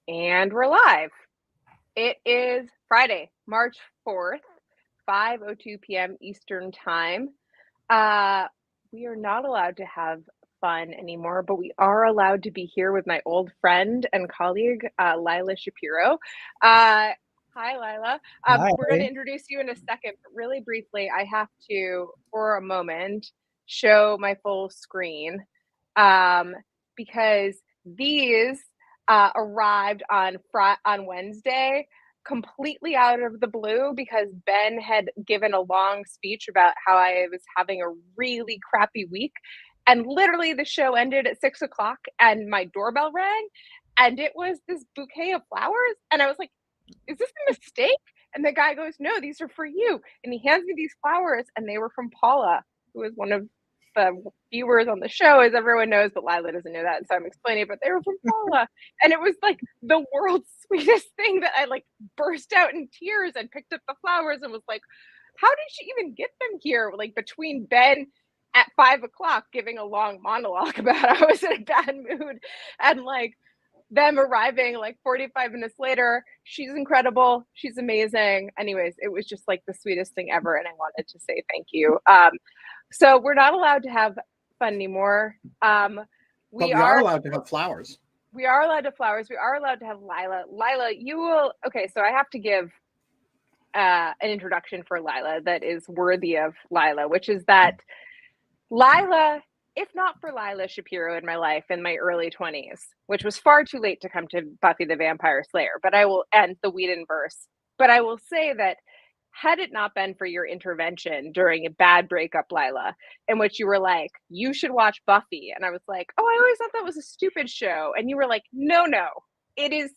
And we're live. It is Friday, March 4th, 5:02 p.m. Eastern Time. We are not allowed to have fun anymore, but we are allowed to be here with my old friend and colleague, Lila Shapiro. Hi, Lila. We're going to Hi. introduce you in a second, but really briefly, I have to, for a moment, show my full screen um, because these arrived on Wednesday completely out of the blue because Ben had given a long speech about how I was having a really crappy week. And literally, the show ended at 6 o'clock, and my doorbell rang, and it was this bouquet of flowers. And I was like, is this a mistake? And the guy goes, no, these are for you. And he hands me these flowers, and they were from Paula, who is one of the viewers on the show, as everyone knows, but Lila doesn't know that, so I'm explaining. But they were from Paula, and it was like the world's sweetest thing that I like burst out in tears and picked up the flowers and was like, "How did she even get them here?" Like between Ben at 5 o'clock giving a long monologue about how I was in a bad mood, and like them arriving like 45 minutes later. She's incredible. She's amazing. Anyways, it was just like the sweetest thing ever, and I wanted to say thank you. So we're not allowed to have fun anymore. But We we are are allowed to have flowers. we are allowed to flowers. We are allowed to have Lila. Lila, you will. Okay, so I have to give an introduction for Lila that is worthy of Lila, which is that Lila, if not for Lila Shapiro in my life in my early 20s, which was far too late to come to Buffy the Vampire Slayer, but I will end the Whedon verse. But I will say that had it not been for your intervention during a bad breakup, Lila, in which you were like, you should watch Buffy. And I was like, oh, I always thought that was a stupid show. And you were like, no, it is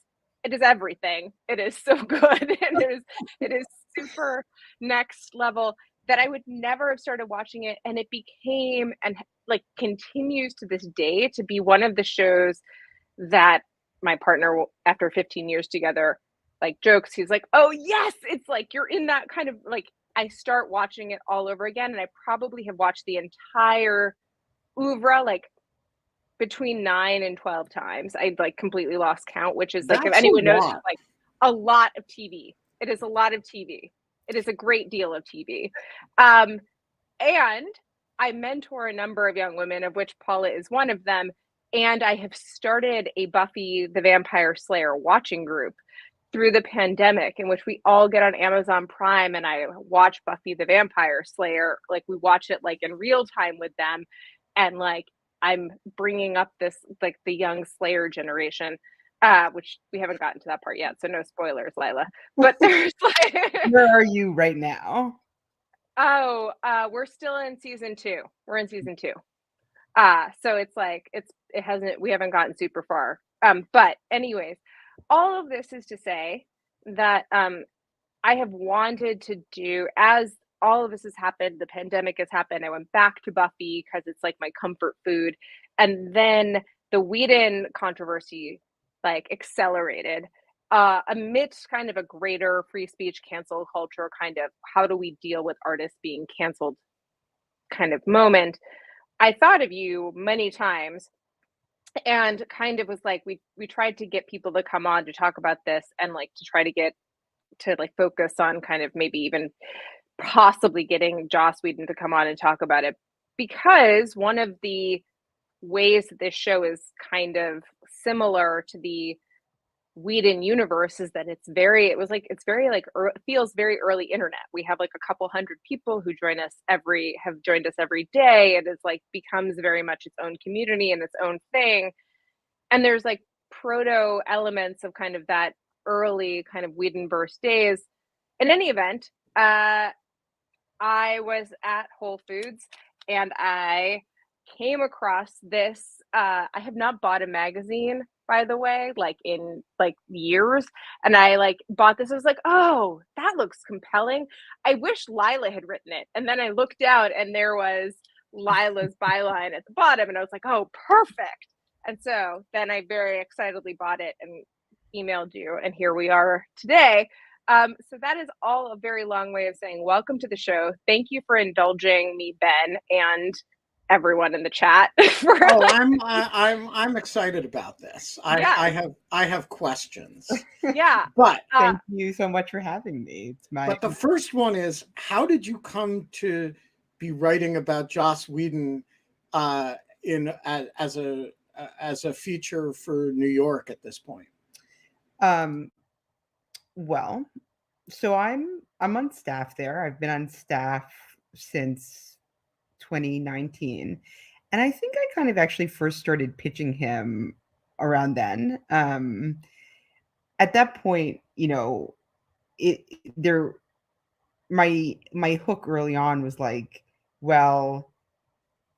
everything. It is so good. And it is super next level that I would never have started watching it. And it became and like continues to this day to be one of the shows that my partner, after 15 years together, like jokes. He's like, oh, yes, it's like you're in that kind of like, I start watching it all over again. And I probably have watched the entire oeuvre like between 9 and 12 times. I like completely lost count, which is like, if That's a anyone knows, lot. like a lot of TV. It is a lot of TV. It is a great deal of TV. And I mentor a number of young women, of which Paula is one of them. And I have started a Buffy the Vampire Slayer watching group through the pandemic, in which we all get on Amazon Prime and I watch Buffy the Vampire Slayer. Like we watch it like in real time with them. And like I'm bringing up this like the young Slayer generation, which we haven't gotten to that part yet. So no spoilers, Lila. But there's like, Where are you right now? oh, we're still in season 2. We're in season 2. So it's like it hasn't we haven't gotten super far. But anyways, all of this is to say that I have wanted to do, as all of this has happened, the pandemic has happened. I went back to Buffy because it's like my comfort food, and then the Whedon controversy like accelerated amidst kind of a greater free speech cancel culture, kind of how do we deal with artists being canceled kind of moment. I thought of you many times and kind of was like we tried to get people to come on to talk about this and like to try to get to like focus on kind of maybe even possibly getting Joss Whedon to come on and talk about it, because one of the ways that this show is kind of similar to the Whedon universe is that it's very like feels very early internet. We have like a couple hundred people who have joined us every day, and it's like becomes very much its own community and its own thing. And there's like proto elements of kind of that early kind of Whedonverse days. In any event, I was at Whole Foods and I came across this. I have not bought a magazine, by the way, like in like years. And I like bought this. I was like, oh, that looks compelling. I wish Lila had written it. And then I looked out and there was Lila's byline at the bottom. And I was like, oh, perfect. And so then I very excitedly bought it and emailed you. And here we are today. So that is all a very long way of saying welcome to the show. Thank you for indulging me, Ben, and everyone in the chat. Oh, I'm excited about this. I have questions. Yeah. But Thank you so much for having me. It's my But the first one is, how did you come to be writing about Joss Whedon as a feature for New York at this point? Well, so I'm on staff there. I've been on staff since 2019. And I think I kind of actually first started pitching him around then. At that point, it there my hook early on was like, well,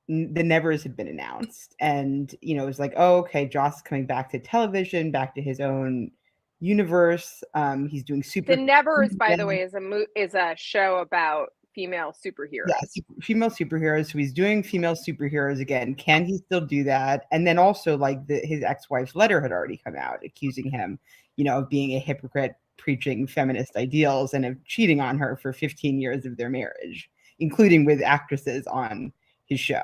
the Nevers had been announced, and it was like, oh, okay, Joss is coming back to television, back to his own universe. He's doing super. The Nevers, by the way, is a show about female superheroes. Yes, female superheroes. So he's doing female superheroes again. Can he still do that? And then also, like, his ex-wife's letter had already come out accusing him, of being a hypocrite, preaching feminist ideals, and of cheating on her for 15 years of their marriage, including with actresses on his show.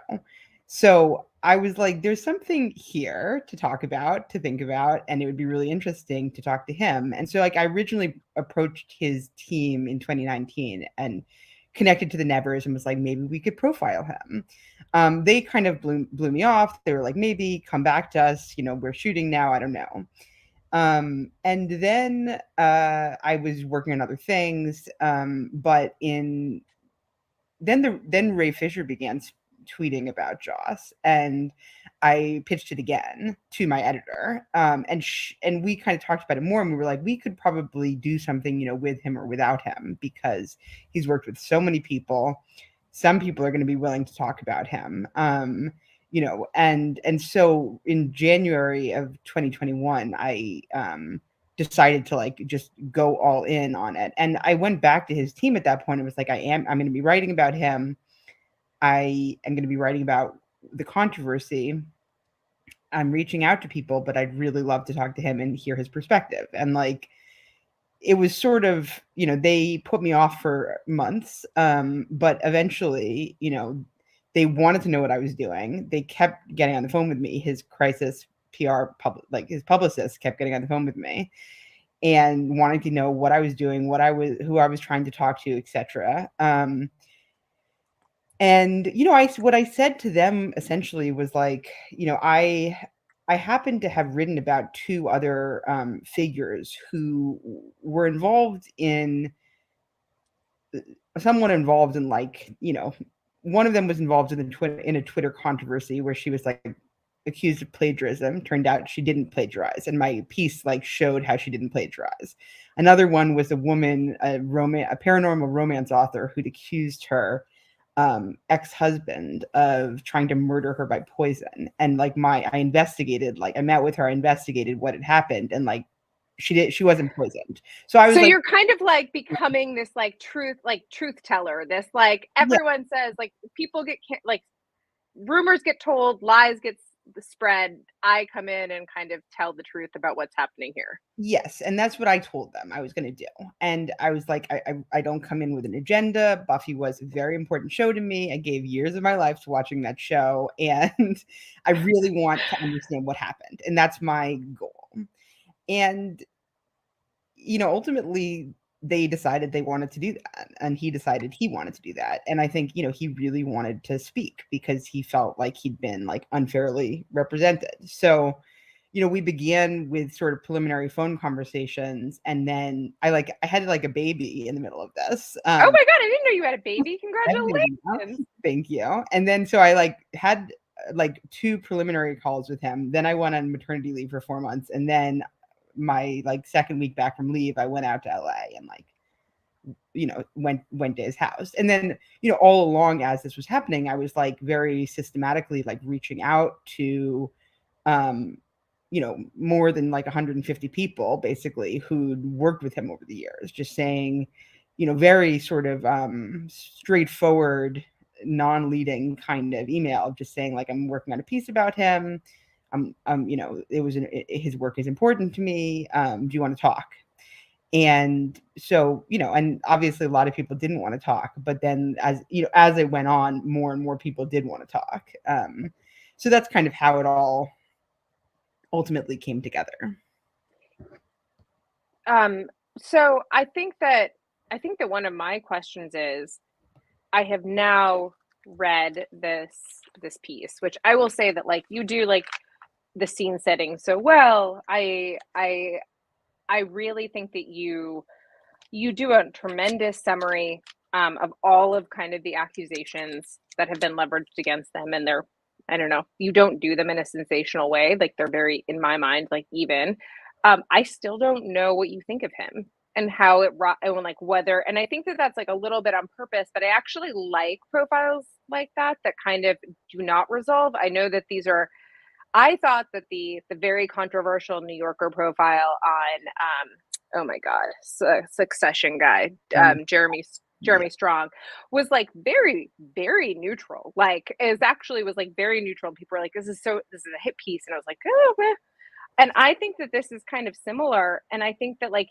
So I was like, there's something here to talk about, to think about, and it would be really interesting to talk to him. And so, like, I originally approached his team in 2019 and connected to the Nevers and was like, maybe we could profile him. They kind of blew me off. They were like, maybe come back to us. We're shooting now. I don't know. And then I was working on other things. But then Ray Fisher began tweeting about Joss, and I pitched it again to my editor. And we kind of talked about it more, and we were like, we could probably do something, with him or without him, because he's worked with so many people. Some people are going to be willing to talk about him. And so in January of 2021, I decided to, like, just go all in on it. And I went back to his team at that point and was like, I'm going to be writing about him. I am going to be writing about the controversy. I'm reaching out to people, but I'd really love to talk to him and hear his perspective. And, like, it was sort of, they put me off for months. But eventually, they wanted to know what I was doing. They kept getting on the phone with me. His crisis PR his publicist kept getting on the phone with me and wanting to know what I was doing, who I was trying to talk to, etc. And what I said to them essentially was like, I happened to have written about two other figures who were involved in, somewhat involved in, like, one of them was involved in a Twitter controversy where she was, like, accused of plagiarism. Turned out she didn't plagiarize, and my piece, like, showed how she didn't plagiarize. Another one was a woman, a paranormal romance author, who'd accused her ex-husband of trying to murder her by poison. And, like, I met with her, I investigated what had happened, and, like, she wasn't poisoned. So I was you're kind of like becoming this, like, truth teller, this, like, everyone says, like, people get like, rumors get told, lies get spread. I come in and kind of tell the truth about what's happening here. Yes, and that's what I told them I was going to do. And I was like, I don't come in with an agenda. Buffy was a very important show to me. I gave years of my life to watching that show, and I really want to understand what happened. And that's my goal. And, ultimately, they decided they wanted to do that, and he decided he wanted to do that. And I think, he really wanted to speak because he felt like he'd been, like, unfairly represented. So, we began with sort of preliminary phone conversations, and then I had, like, a baby in the middle of this. Oh my God, I didn't know you had a baby. Congratulations. Thank you. And then so I, like, had, like, 2 preliminary calls with him. Then I went on maternity leave for 4 months, and then my, like, second week back from leave, I went out to LA and, like, went to his house. And then, all along as this was happening, I was, like, very systematically, like, reaching out to more than, like, 150 people basically who'd worked with him over the years, just saying, very sort of straightforward, non-leading kind of email, just saying, like, I'm working on a piece about him. His work is important to me. Do you want to talk? And so, and obviously a lot of people didn't want to talk, but then as it went on, more and more people did want to talk. So that's kind of how it all ultimately came together. So I think that one of my questions is, I have now read this piece, which I will say that, like, you do like the scene setting so well. I really think that you do a tremendous summary of all of kind of the accusations that have been leveraged against them, and they're, I don't know, you don't do them in a sensational way. Like, they're very, in my mind, like, even. I still don't know what you think of him and how and like whether, and I think that that's like a little bit on purpose, but I actually like profiles like that kind of do not resolve. I know that I thought that the very controversial New Yorker profile on oh my god, Succession guy, Jeremy Strong, was like very, very neutral. Like, was like very neutral. And people were like, this is a hit piece, and I was like, oh, meh. And I think that this is kind of similar. And I think that, like,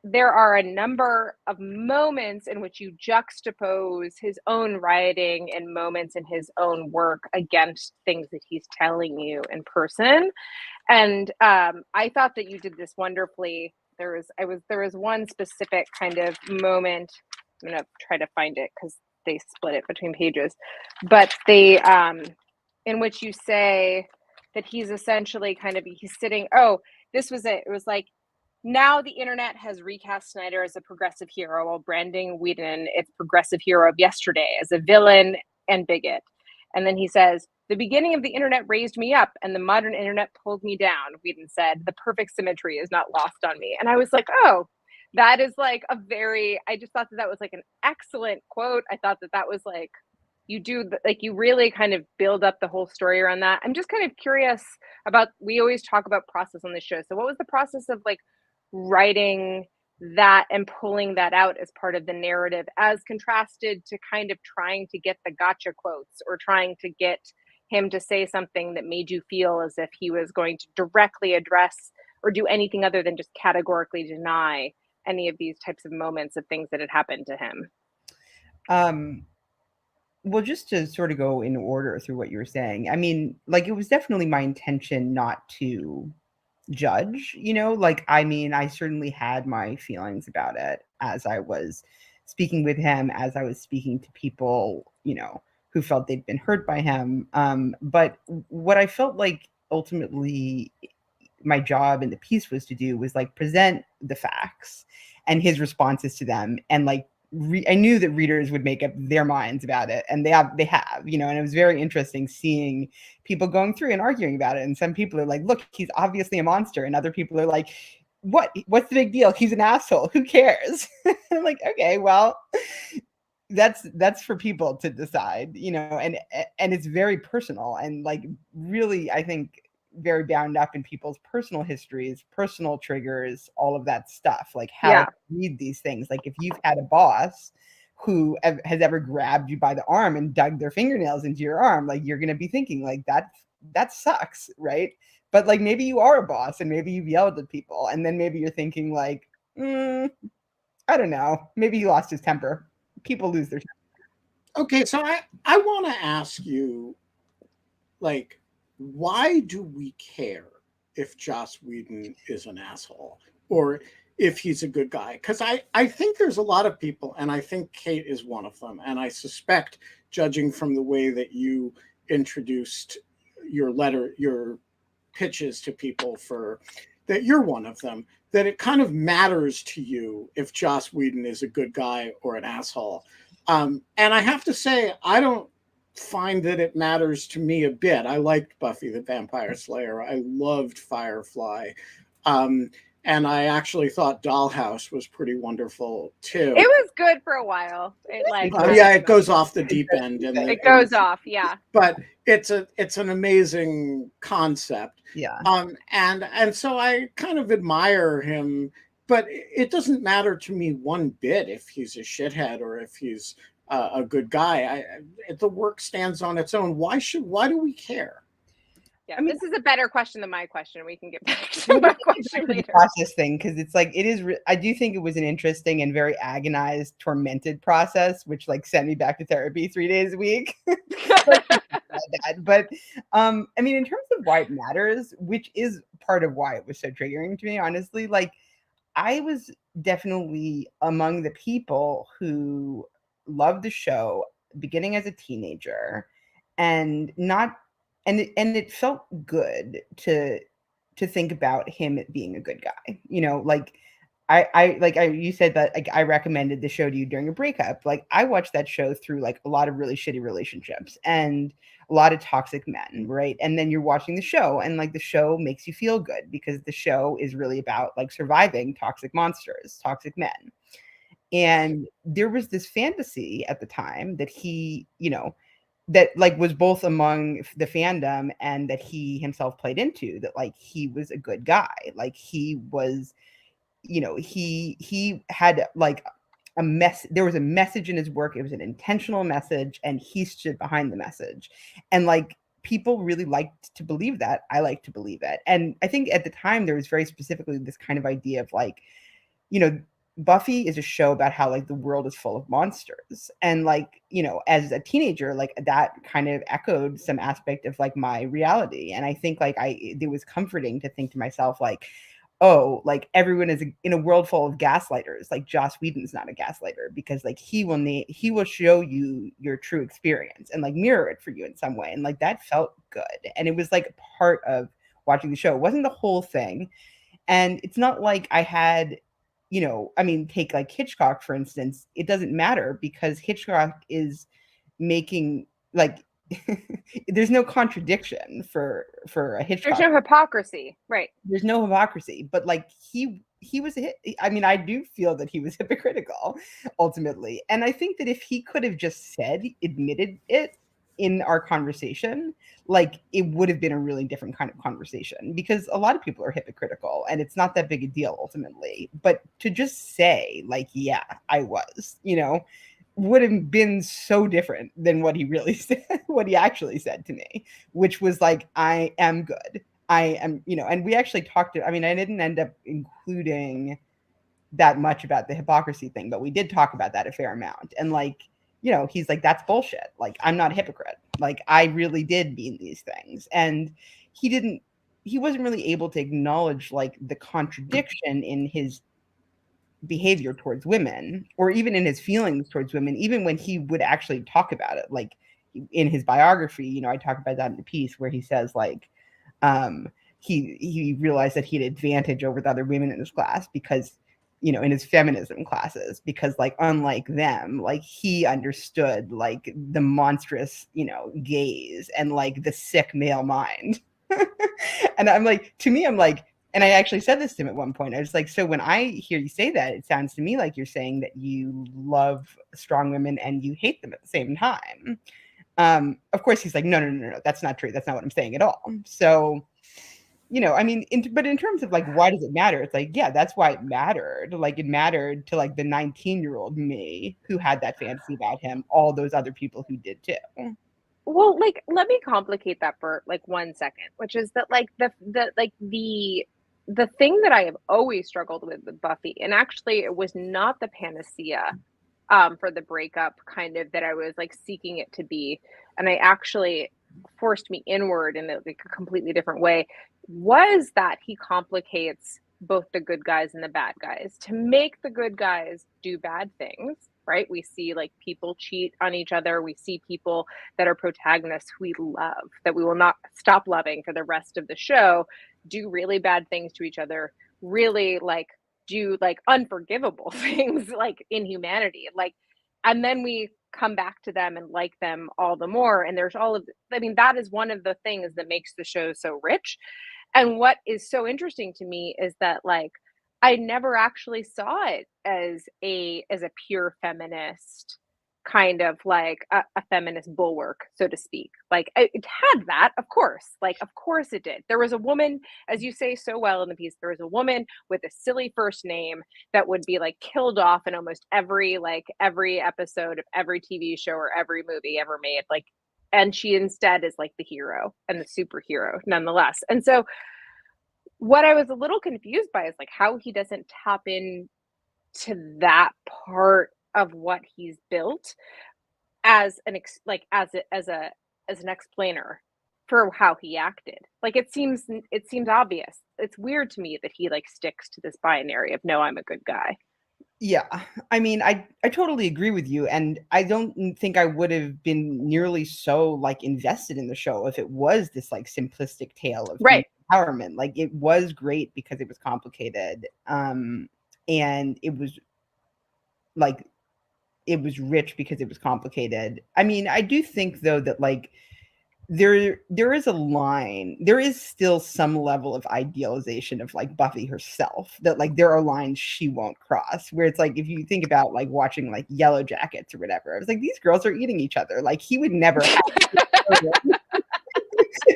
there are a number of moments in which you juxtapose his own writing and moments in his own work against things that he's telling you in person. And I thought that you did this wonderfully. There was one specific kind of moment. I'm gonna try to find it because they split it between pages, but they in which you say that he's essentially he's sitting. Oh, this was it. It was like, now the internet has recast Snyder as a progressive hero while branding Whedon, its progressive hero of yesterday, as a villain and bigot. And then he says, the beginning of the internet raised me up and the modern internet pulled me down. Whedon said, the perfect symmetry is not lost on me. And I was like, oh, that is like I just thought that was like an excellent quote. I thought that was like, you really kind of build up the whole story around that. I'm just kind of curious about, we always talk about process on the show. So what was the process of like writing that and pulling that out as part of the narrative, as contrasted to kind of trying to get the gotcha quotes or trying to get him to say something that made you feel as if he was going to directly address or do anything other than just categorically deny any of these types of moments of things that had happened to him? Well, just to sort of go in order through what you were saying, I mean, like, it was definitely my intention not to judge, like, I mean, I certainly had my feelings about it as I was speaking with him, as I was speaking to people, who felt they'd been hurt by him. But what I felt like ultimately my job in the piece was to do was like present the facts and his responses to them, and like I knew that readers would make up their minds about it, and they have, and it was very interesting seeing people going through and arguing about it. And some people are like, look, he's obviously a monster, and other people are like, what's the big deal? He's an asshole. Who cares? I'm like, okay, well, that's for people to decide, and it's very personal, and like really, I think, very bound up in people's personal histories, personal triggers, all of that stuff, like how to read these things. Like, if you've had a boss who has ever grabbed you by the arm and dug their fingernails into your arm, like, you're going to be thinking like that sucks, right? But like, maybe you are a boss and maybe you've yelled at people, and then maybe you're thinking like, I don't know, maybe he lost his temper. People lose their temper. Okay, so I want to ask you, like, why do we care if Joss Whedon is an asshole or if he's a good guy? Because I think there's a lot of people, and I think Kate is one of them, and I suspect, judging from the way that you introduced your pitches to people, for that you're one of them, that it kind of matters to you if Joss Whedon is a good guy or an asshole. And I have to say, I don't find that it matters to me a bit. I liked Buffy the Vampire Slayer. I loved Firefly. And I actually thought Dollhouse was pretty wonderful too. It was good for a while. It goes off the deep end. And it goes off, yeah. But it's an amazing concept. Yeah. And so I kind of admire him, but it doesn't matter to me one bit if he's a shithead or if he's a good guy. The work stands on its own. Why do we care? Yeah, I mean, this is a better question than my question. We can get back to my question the later. process thing, because it's like it is. I do think it was an interesting and very agonized, tormented process, which like sent me back to therapy 3 days a week. But I mean, in terms of why it matters, which is part of why it was so triggering to me, honestly, like I was definitely among the people who loved the show beginning as a teenager and not and it felt good to think about him being a good guy. You know, like you said that like I recommended the show to you during a breakup. Like I watched that show through like a lot of really shitty relationships and a lot of toxic men, right? And then you're watching the show and like the show makes you feel good because the show is really about like surviving toxic monsters, toxic men. And there was this fantasy at the time that he, you know, that like was both among the fandom and that he himself played into, that like he was a good guy, like he was, you know, he had like there was a message in his work. It was an intentional message and he stood behind the message. And like people really liked to believe that. I like to believe it. And I think at the time there was very specifically this kind of idea of like, you know, Buffy is a show about how like the world is full of monsters. And like, you know, as a teenager, like that kind of echoed some aspect of like my reality. And I think like it was comforting to think to myself, like, oh, like everyone is in a world full of gaslighters. Like Joss Whedon's not a gaslighter because like he will show you your true experience and like mirror it for you in some way. And like that felt good. And it was like a part of watching the show. It wasn't the whole thing. And it's not like I had, you know, I mean, take like Hitchcock, for instance, it doesn't matter because Hitchcock is making like there's no contradiction for a Hitchcock. There's no hypocrisy, right? There's no hypocrisy, but like he was I mean, I do feel that he was hypocritical ultimately. And I think that if he could have just admitted it in our conversation, like it would have been a really different kind of conversation because a lot of people are hypocritical and it's not that big a deal ultimately. But to just say like, yeah, I was, you know, would have been so different than what he really said, what he actually said to me, which was like, I am good. I am, you know, and we actually talked I mean, I didn't end up including that much about the hypocrisy thing, but we did talk about that a fair amount. And like, you know, he's like, that's bullshit. Like, I'm not a hypocrite. Like, I really did mean these things. And he wasn't really able to acknowledge like the contradiction in his behavior towards women or even in his feelings towards women, even when he would actually talk about it. Like in his biography, you know, I talk about that in the piece where he says like, he realized that he had advantage over the other women in his class because, you know, in his feminism classes, because like unlike them, like he understood like the monstrous, you know, gaze and like the sick male mind. And I'm like, to me, I'm like, and I actually said this to him at one point. I was like, so when I hear you say that, it sounds to me like you're saying that you love strong women and you hate them at the same time. Of course, he's like, no, that's not true. That's not what I'm saying at all. So, you know, I mean, but in terms of like, why does it matter? It's like, yeah, that's why it mattered. Like, it mattered to like the 19-year-old me who had that fantasy about him, all those other people who did too. Well, like, let me complicate that for like 1 second, which is that like the thing that I have always struggled with Buffy, and actually it was not the panacea for the breakup kind of that I was like seeking it to be, and I actually forced me inward in like a completely different way, was that he complicates both the good guys and the bad guys to make the good guys do bad things, right? We see like people cheat on each other. We see people that are protagonists we love, that we will not stop loving for the rest of the show, do really bad things to each other, really like do like unforgivable things, like inhumanity, like, and then we come back to them and like them all the more. And there's all of, I mean, that is one of the things that makes the show so rich. And what is so interesting to me is that like I never actually saw it as a pure feminist kind of like a feminist bulwark, so to speak. Like it had that, of course, like of course it did. There was a woman, as you say so well in the piece, there was a woman with a silly first name that would be like killed off in almost every episode of every TV show or every movie ever made. Like and she instead is like the hero and the superhero nonetheless. And so what I was a little confused by is like how he doesn't tap in to that part of what he's built as an as an explainer for how he acted. Like it seems obvious. It's weird to me that he like sticks to this binary of no, I'm a good guy. Yeah, I mean, I totally agree with you, and I don't think I would have been nearly so like invested in the show if it was this like simplistic tale of Right. empowerment. Like it was great because it was complicated, and it was like it was rich because it was complicated. I mean, I do think though that like there is a line, there is still some level of idealization of like Buffy herself, that like there are lines she won't cross, where it's like if you think about like watching like Yellow Jackets or whatever, it's like these girls are eating each other, like he would never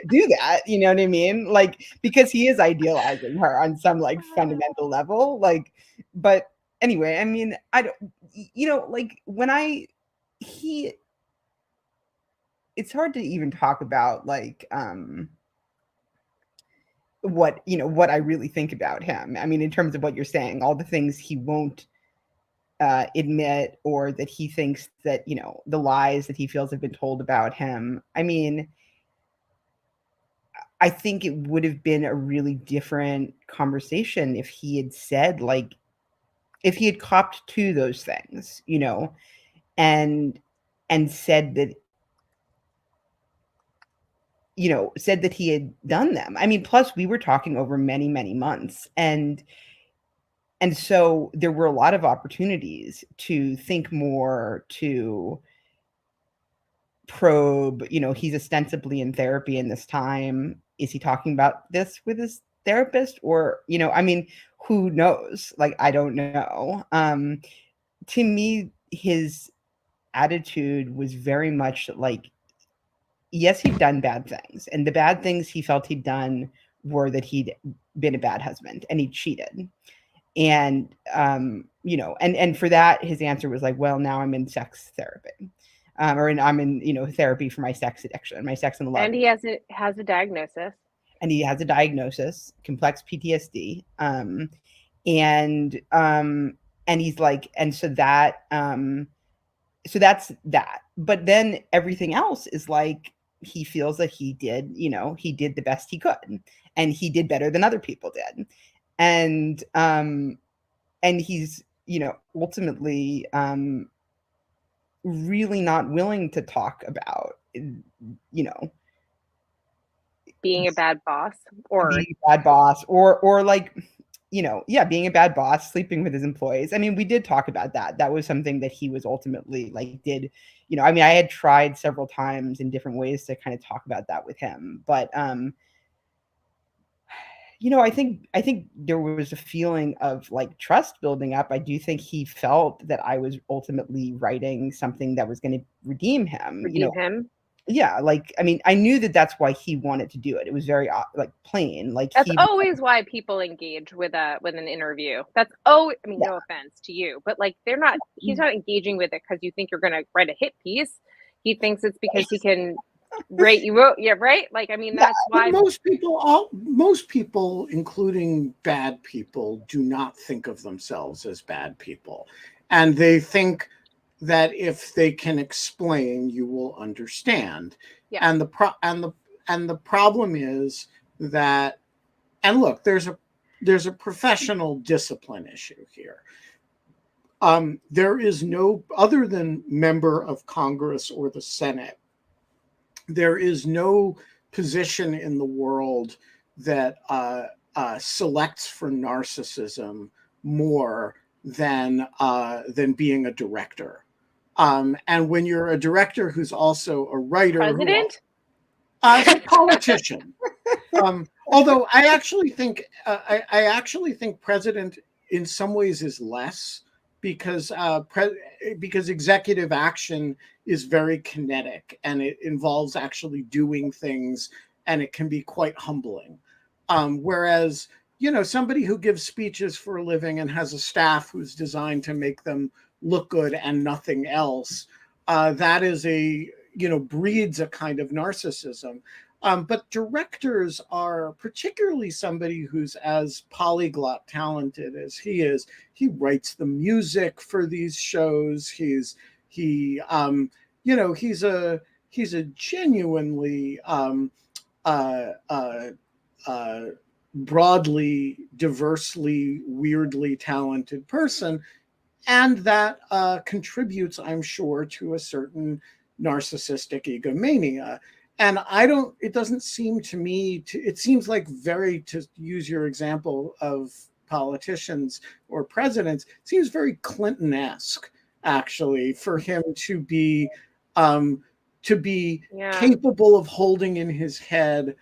do that, you know what I mean? Like because he is idealizing her on some like fundamental level, like. But anyway, I mean, I don't, you know, like when he it's hard to even talk about like what, you know, what I really think about him. I mean, in terms of what you're saying, all the things he won't admit, or that he thinks that, you know, the lies that he feels have been told about him. I mean, I think it would have been a really different conversation if he had said like, if he had copped to those things, you know, and said that, you know, said that he had done them. I mean, plus we were talking over many, many months. And so there were a lot of opportunities to think more, to probe, you know, he's ostensibly in therapy in this time. Is he talking about this with his therapist? Or, you know, I mean, who knows? Like, I don't know. To me, his attitude was very much like, yes, he'd done bad things, and the bad things he felt he'd done were that he'd been a bad husband and he cheated. And you know, and for that his answer was like, well, now I'm in sex therapy, I'm in, you know, therapy for my sex addiction, my sex and love. And he has a diagnosis. And he has a diagnosis, complex PTSD. And he's like, and so that so that's that. But then everything else is like, he feels that he did, you know, he did the best he could, and he did better than other people did. And he's, you know, ultimately really not willing to talk about, you know, being a bad boss, or being a bad boss, or like, you know, yeah, being a bad boss, sleeping with his employees. I mean, we did talk about that. That was something that he was ultimately like, did, you know, I mean, I had tried several times in different ways to kind of talk about that with him. But, you know, I think there was a feeling of like trust building up. I do think he felt that I was ultimately writing something that was going to redeem him, you know. him. Yeah, like, I mean, I knew that that's why he wanted to do it. It was very like plain, like That's always why people engage with an interview. That's I mean, yeah. no offense to you, but like he's not engaging with it because you think you're going to write a hit piece. He thinks it's because he can rate you out. Yeah, right. Like, I mean, that's why most people, including bad people, do not think of themselves as bad people, and they think that if they can explain, you will understand. Yeah. And the problem is that, and look, there's a professional discipline issue here. There is no, other than member of Congress or the Senate, there is no position in the world that selects for narcissism more than being a director. And when you're a director who's also a writer, president, a politician. Although I actually think president in some ways is less, because executive action is very kinetic and it involves actually doing things, and it can be quite humbling. Whereas, you know, somebody who gives speeches for a living and has a staff who's designed to make them look good and nothing else, that is a breeds a kind of narcissism. But directors are, particularly somebody who's as polyglot talented as he is. He writes the music for these shows. He's a genuinely broadly, diversely, weirdly talented person, and that contributes, I'm sure, to a certain narcissistic egomania. And it doesn't seem to me it seems like, to use your example of politicians or presidents, seems very Clinton-esque, actually, for him to be capable of holding in his head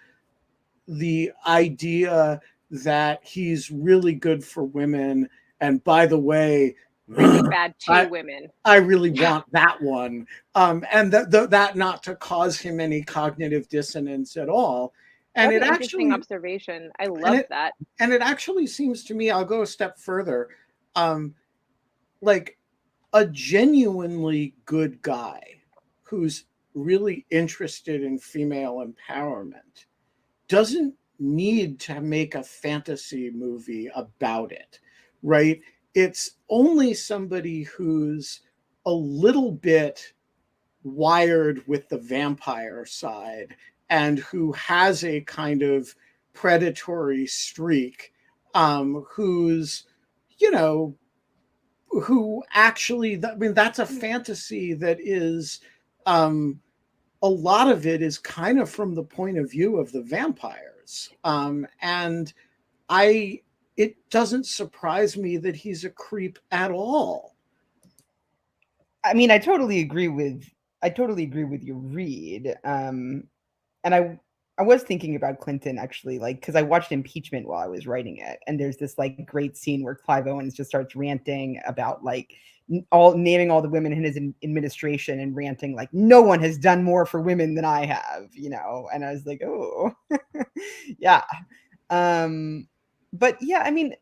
the idea that he's really good for women. And by the way, really bad to women. I really want that one. And that not to cause him any cognitive dissonance at all. And That's an interesting observation. I love that. And it actually seems to me, I'll go a step further, like a genuinely good guy who's really interested in female empowerment doesn't need to make a fantasy movie about it, right? It's only somebody who's a little bit wired with the vampire side and who has a kind of predatory streak, who actually, that's a fantasy that is, a lot of it is kind of from the point of view of the vampires. And it doesn't surprise me that he's a creep at all. I mean, I totally agree with your read. And I was thinking about Clinton, actually, like, because I watched Impeachment while I was writing it, and there's this like great scene where Clive Owens just starts ranting about like naming all the women in his administration and ranting like, no one has done more for women than I have, and I was like, oh yeah. But yeah, I mean,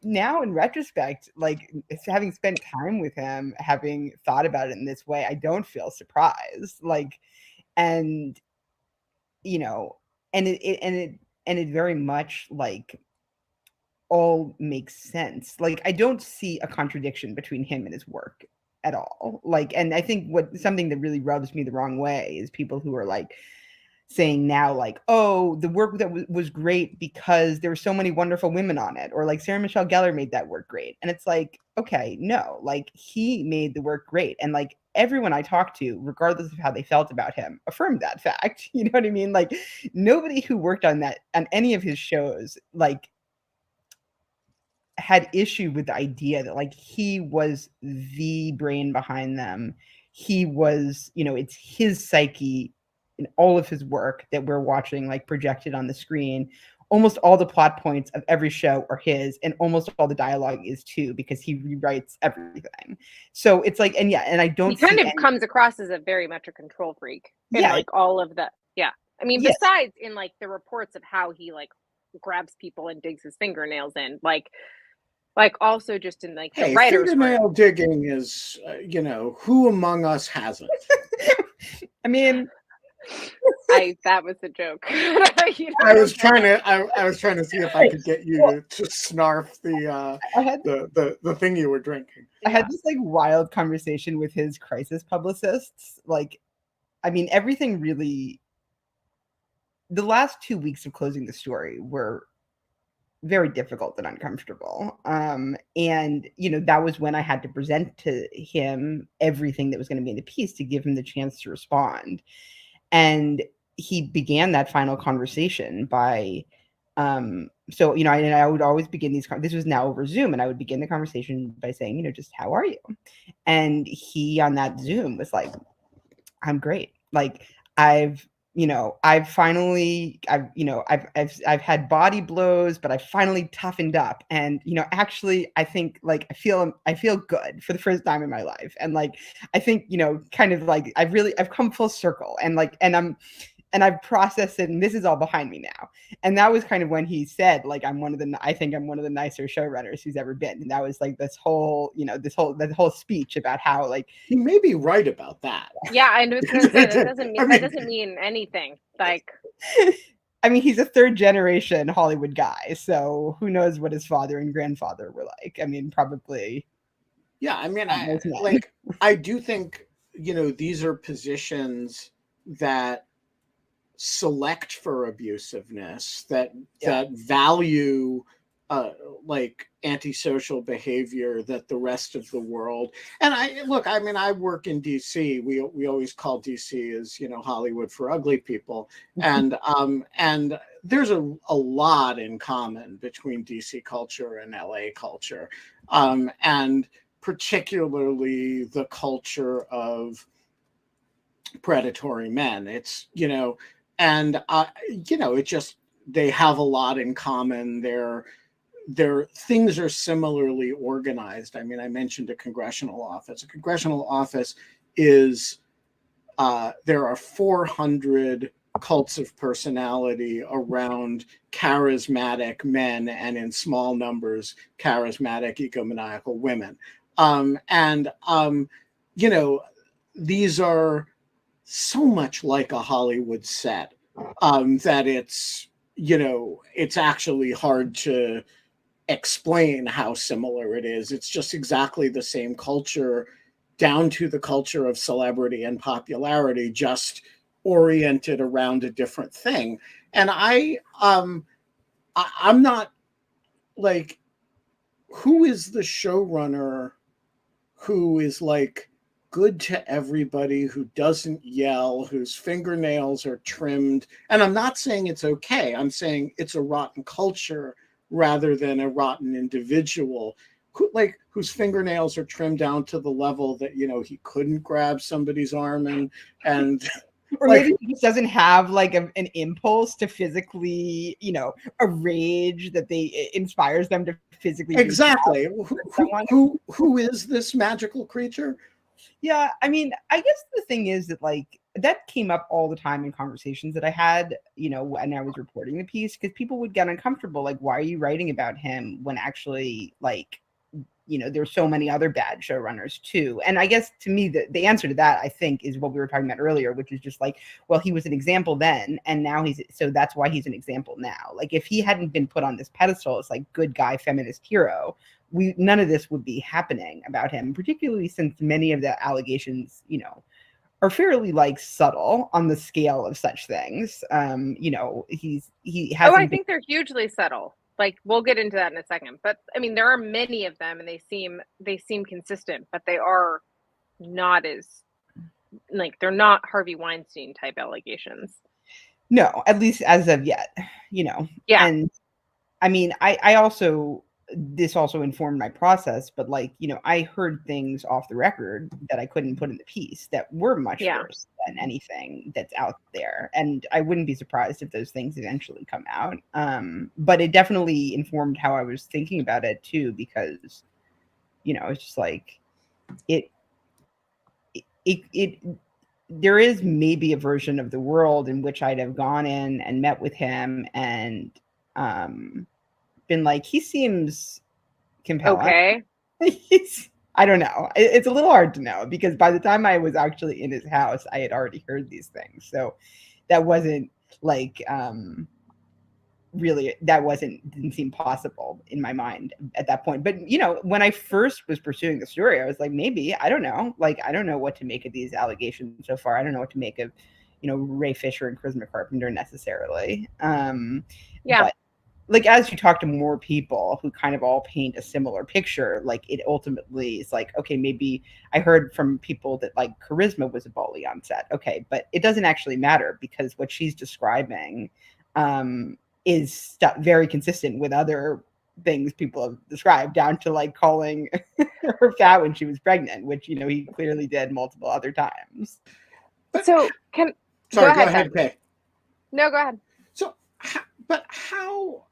now in retrospect, like, having spent time with him, having thought about it in this way, I don't feel surprised. Like, and it very much like all makes sense. Like, I don't see a contradiction between him and his work at all. Like, and I think something that really rubs me the wrong way is people who are like saying now, like, oh, the work that was great because there were so many wonderful women on it, or like Sarah Michelle Gellar made that work great. And it's like, okay, no, like, he made the work great, and like everyone I talked to, regardless of how they felt about him, affirmed that fact. You know what I mean? Like, nobody who worked on any of his shows like had issue with the idea that like he was the brain behind them. He was, it's his psyche in all of his work that we're watching, like, projected on the screen. Almost all the plot points of every show are his, and almost all the dialogue is too, because he rewrites everything. So it's like, and I don't. He kind of comes across as a very much a control freak. Yeah, like all of the. Yeah, I mean, yes. Besides in like the reports of how he like grabs people and digs his fingernails in, like also just in like the writer's fingernail digging is, who among us hasn't? I mean. That was a joke. I was trying to see if I could get you to snarf the thing you were drinking. I had this like wild conversation with his crisis publicists. Like, I mean, everything really. The last 2 weeks of closing the story were very difficult and uncomfortable. And that was when I had to present to him everything that was going to be in the piece to give him the chance to respond. And he began that final conversation by, I would always begin this was now over Zoom, and I would begin the conversation by saying, just how are you? And he on that Zoom was like, I'm great. Like, I've had body blows, but I finally toughened up. And, actually, I think like I feel good for the first time in my life. And like, I think, kind of like I've come full circle, and like, and and I've processed it, and this is all behind me now. And that was kind of when he said, like, I think I'm one of the nicer showrunners who's ever been. And that was like this whole, that whole speech about how, like, He may be right about that. Yeah, I was gonna say that doesn't mean anything. Like, I mean, he's a third generation Hollywood guy, so who knows what his father and grandfather were like. I mean, probably. Yeah, I mean, I do think, these are positions that select for abusiveness, that value like antisocial behavior that the rest of the world. And I work in DC. We always call DC as, Hollywood for ugly people. And there's a lot in common between DC culture and LA culture. And particularly the culture of predatory men. It's, it just, they have a lot in common. Their things are similarly organized. I mean, I mentioned a congressional office. A congressional office is, there are 400 cults of personality around charismatic men, and in small numbers, charismatic egomaniacal women. These are so much like a Hollywood set that it's actually hard to explain how similar it is. It's just exactly the same culture, down to the culture of celebrity and popularity, just oriented around a different thing. And I'm not like, who is the showrunner who is like good to everybody, who doesn't yell, whose fingernails are trimmed? And I'm not saying it's okay. I'm saying it's a rotten culture rather than a rotten individual, whose fingernails are trimmed down to the level that, he couldn't grab somebody's arm and or maybe he just doesn't have like an impulse to physically, a rage that inspires them to physically. Exactly. Who is this magical creature? Yeah, I mean, I guess the thing is that, like, that came up all the time in conversations that I had, when I was reporting the piece, because people would get uncomfortable. Like, why are you writing about him when actually, like, there's so many other bad showrunners too? And I guess to me, the answer to that, I think, is what we were talking about earlier, which is just like, well, he was an example then, and now so that's why he's an example now. Like, if he hadn't been put on this pedestal as like good guy feminist hero, none of this would be happening about him, particularly since many of the allegations, are fairly like subtle on the scale of such things. He has. I think they're hugely subtle. Like, we'll get into that in a second, but I mean, there are many of them, and they seem consistent, but they are not as, like, they're not Harvey Weinstein type allegations. No, at least as of yet, Yeah. And I mean, this also informed my process, but like, I heard things off the record that I couldn't put in the piece that were much worse than anything that's out there. And I wouldn't be surprised if those things eventually come out. But it definitely informed how I was thinking about it too, because, it's just like, there is maybe a version of the world in which I'd have gone in and met with him and, been like, he seems compelling. Okay. I don't know. It's a little hard to know, because by the time I was actually in his house, I had already heard these things. So that wasn't like, didn't seem possible in my mind at that point. But, when I first was pursuing the story, I was like, maybe, I don't know. Like, I don't know what to make of these allegations so far. I don't know what to make of, Ray Fisher and Charisma Carpenter necessarily. But, like, as you talk to more people who kind of all paint a similar picture, like, it ultimately is like, okay, maybe I heard from people that like Charisma was a bully on set. Okay, but it doesn't actually matter, because what she's describing is very consistent with other things people have described, down to like calling her fat when she was pregnant, which, he clearly did multiple other times. So go ahead, Kay. No, go ahead. So, but how,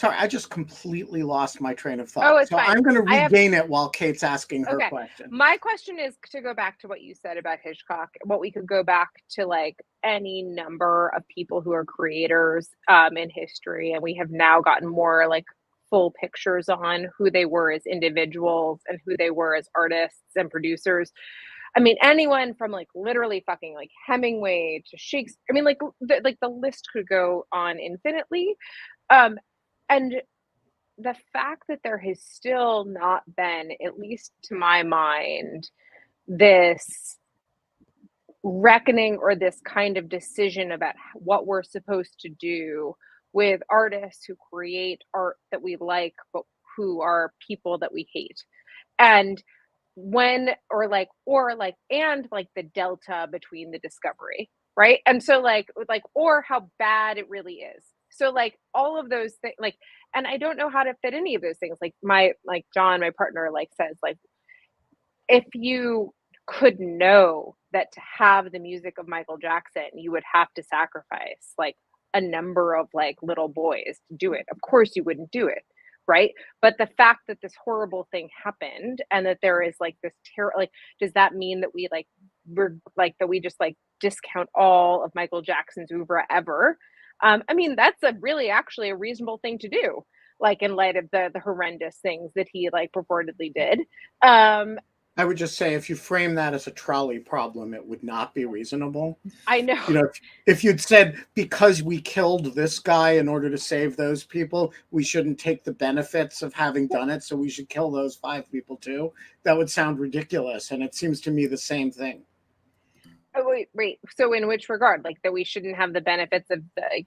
Sorry, I just completely lost my train of thought. Oh, it's so fine. I'm going to regain it while Kate's asking her question. My question is to go back to what you said about Hitchcock. What we could go back to, like, any number of people who are creators in history, and we have now gotten more like full pictures on who they were as individuals and who they were as artists and producers. I mean, anyone from like literally fucking like Hemingway to Shakespeare. I mean, like the list could go on infinitely. And the fact that there has still not been, at least to my mind, this reckoning or this kind of decision about what we're supposed to do with artists who create art that we like, but who are people that we hate. And when, and the delta between the discovery, right? And so or how bad it really is. So like all of those things, like, and I don't know how to fit any of those things. Like John, my partner, like says, like, if you could know that to have the music of Michael Jackson, you would have to sacrifice like a number of like little boys to do it. Of course you wouldn't do it. Right. But the fact that this horrible thing happened and that there is like this terror, like, does that mean that we just like discount all of Michael Jackson's oeuvre ever? I mean, that's actually a reasonable thing to do, like in light of the horrendous things that he like purportedly did. I would just say, if you frame that as a trolley problem, it would not be reasonable. I know. You know, if you'd said, because we killed this guy in order to save those people, we shouldn't take the benefits of having done it, so we should kill those 5 people too, that would sound ridiculous. And it seems to me the same thing. Oh, wait. So in which regard? Like that we shouldn't have the benefits of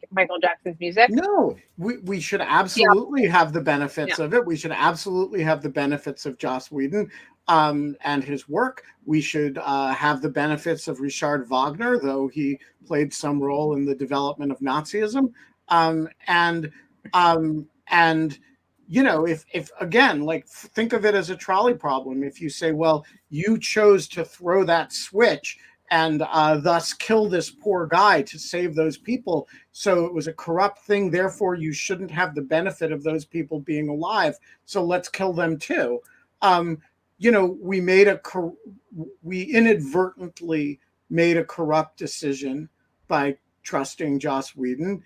Michael Jackson's music? No, we should absolutely have the benefits of it. We should absolutely have the benefits of Joss Whedon and his work. We should have the benefits of Richard Wagner, though he played some role in the development of Nazism. And you know, if again, like, think of it as a trolley problem. If you say, well, you chose to throw that switch and thus kill this poor guy to save those people, so it was a corrupt thing, therefore you shouldn't have the benefit of those people being alive, so let's kill them too. You know, we inadvertently made a corrupt decision by trusting Joss Whedon.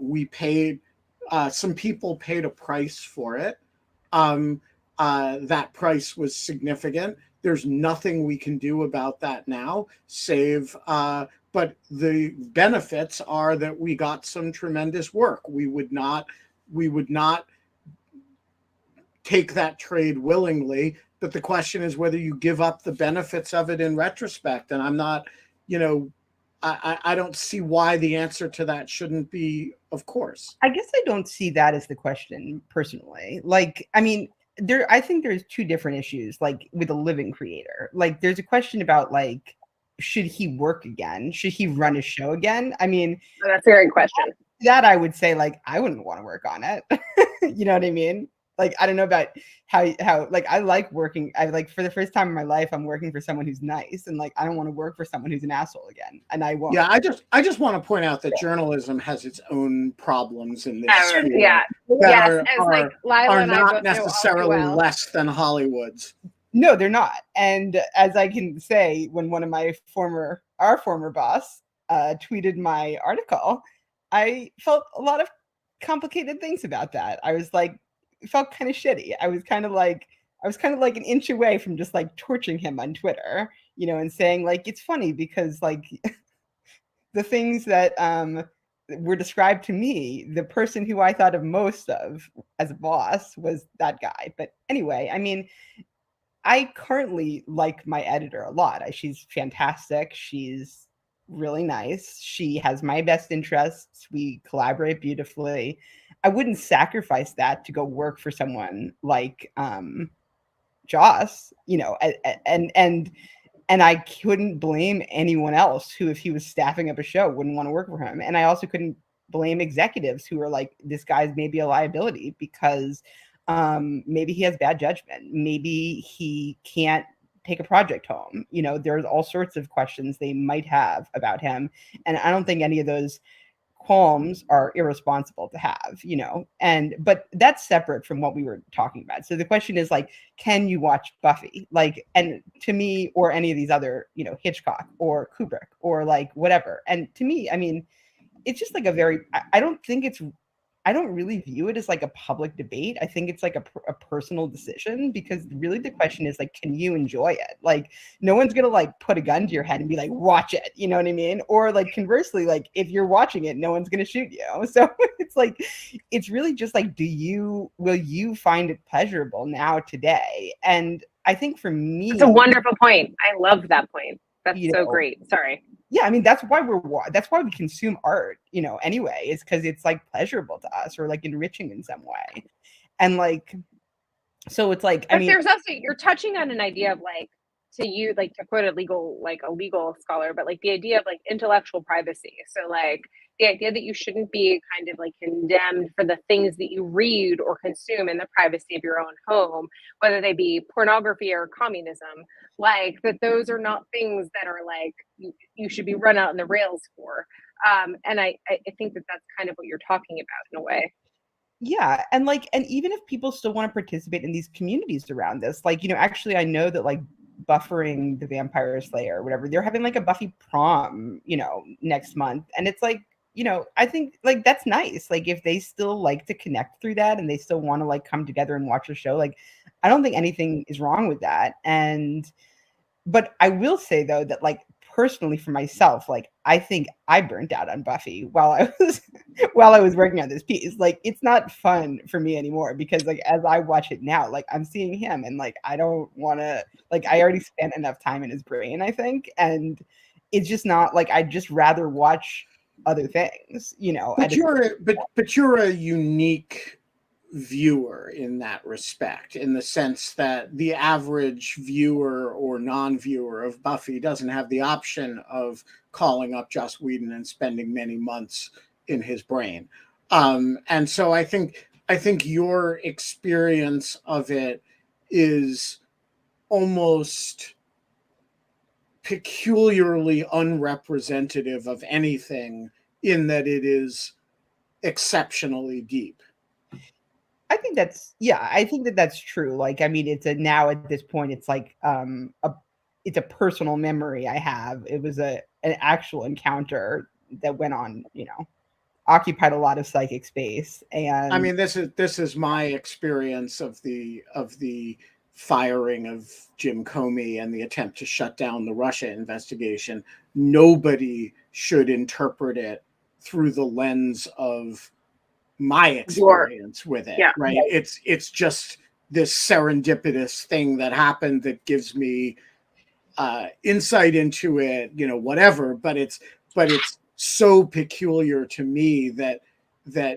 We paid, some people paid a price for it. That price was significant. There's nothing we can do about that now, save, but the benefits are that we got some tremendous work. We would not take that trade willingly, but the question is whether you give up the benefits of it in retrospect. And I'm not, you know, I don't see why the answer to that shouldn't be, of course. I guess I don't see that as the question personally. Like, I mean, I think there's 2 different issues, like with a living creator. Like there's a question about like, should he work again? Should he run a show again? I mean, that's a great question. That I would say, like, I wouldn't want to work on it. You know what I mean? Like, I don't know about how like, I like working. I like, for the first time in my life, I'm working for someone who's nice, and like, I don't want to work for someone who's an asshole again, and I won't. Yeah, I just want to point out that journalism has its own problems in this sphere that are not necessarily less than Hollywood's. No, they're not. And as I can say, when one of our former boss tweeted my article, I felt a lot of complicated things about that. I was like, it felt kind of shitty. I was kind of like an inch away from just like torching him on Twitter, you know, and saying like, it's funny because like the things that were described to me, the person who I thought of most of as a boss was that guy. But anyway, I mean, I currently like my editor a lot. She's fantastic. She's really nice. She has my best interests. We collaborate beautifully. I wouldn't sacrifice that to go work for someone like Joss, you know, and I couldn't blame anyone else who, if he was staffing up a show, wouldn't want to work for him. And I also couldn't blame executives who are like, this guy's maybe a liability because maybe he has bad judgment. Maybe he can't take a project home. You know, there's all sorts of questions they might have about him. And I don't think any of those qualms are irresponsible to have, you know, but that's separate from what we were talking about. So the question is like, can you watch Buffy? Like, and to me, or any of these other, you know, Hitchcock or Kubrick or like whatever. And to me, I mean, it's just like a very, I don't really view it as like a public debate. I think it's like a personal decision, because really the question is like, can you enjoy it? Like, no one's gonna like put a gun to your head and be like, watch it, you know what I mean? Or like conversely, like if you're watching it, no one's gonna shoot you. So it's like, it's really just like, will you find it pleasurable now today? And I think for me, it's a wonderful point. I love that point. That's you so know, great. Sorry. yeah, I mean, that's why we consume art, you know, anyway, is because it's like pleasurable to us or like enriching in some way. And like, so it's like, I But mean, there's also, you're touching on an idea of like, to quote a legal scholar, but like the idea of like intellectual privacy. So like the idea that you shouldn't be kind of like condemned for the things that you read or consume in the privacy of your own home, whether they be pornography or communism, like that those are not things that are like you should be run out in the rails for. And I think that that's kind of what you're talking about in a way. yeah, and like, and even if people still want to participate in these communities around this, like, you know, actually I know that like Buffering the Vampire Slayer or whatever, they're having like a Buffy prom, you know, next month. And it's like, you know, I think like that's nice. Like if they still like to connect through that and they still want to like come together and watch a show, like I don't think anything is wrong with that. But I will say though that like personally for myself, like I think I burnt out on Buffy while I was working on this piece. Like it's not fun for me anymore, because like as I watch it now, like I'm seeing him and like I don't want to, like I already spent enough time in his brain, I think, and it's just not like, I'd just rather watch other things, you know. But you're a unique viewer in that respect, in the sense that the average viewer or non-viewer of Buffy doesn't have the option of calling up Joss Whedon and spending many months in his brain. And so I think your experience of it is almost peculiarly unrepresentative of anything, in that it is exceptionally deep. I think that's true. Like, I mean, now at this point, it's like it's a personal memory I have. It was an actual encounter that went on, you know, occupied a lot of psychic space. And I mean, this is my experience of the firing of Jim Comey and the attempt to shut down the Russia investigation. Nobody should interpret it through the lens of my experience with it, yeah, right? It's just this serendipitous thing that happened that gives me insight into it, you know, whatever. But it's so peculiar to me that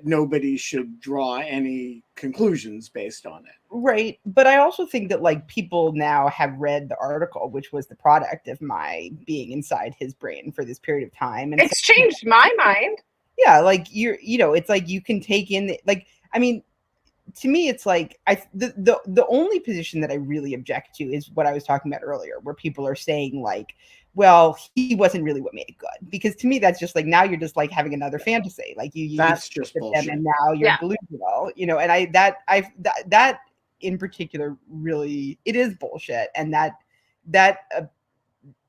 nobody should draw any conclusions based on it. right. But I also think that like people now have read the article, which was the product of my being inside his brain for this period of time. And it's changed my mind. yeah, like you know, it's like you can take in like, I mean, to me, it's like the only position that I really object to is what I was talking about earlier, where people are saying like, well, he wasn't really what made it good. Because to me, that's just like, now you're just like having another fantasy. Like That's just bullshit. and now you're delusional, you know. And that in particular, really, it is bullshit, and that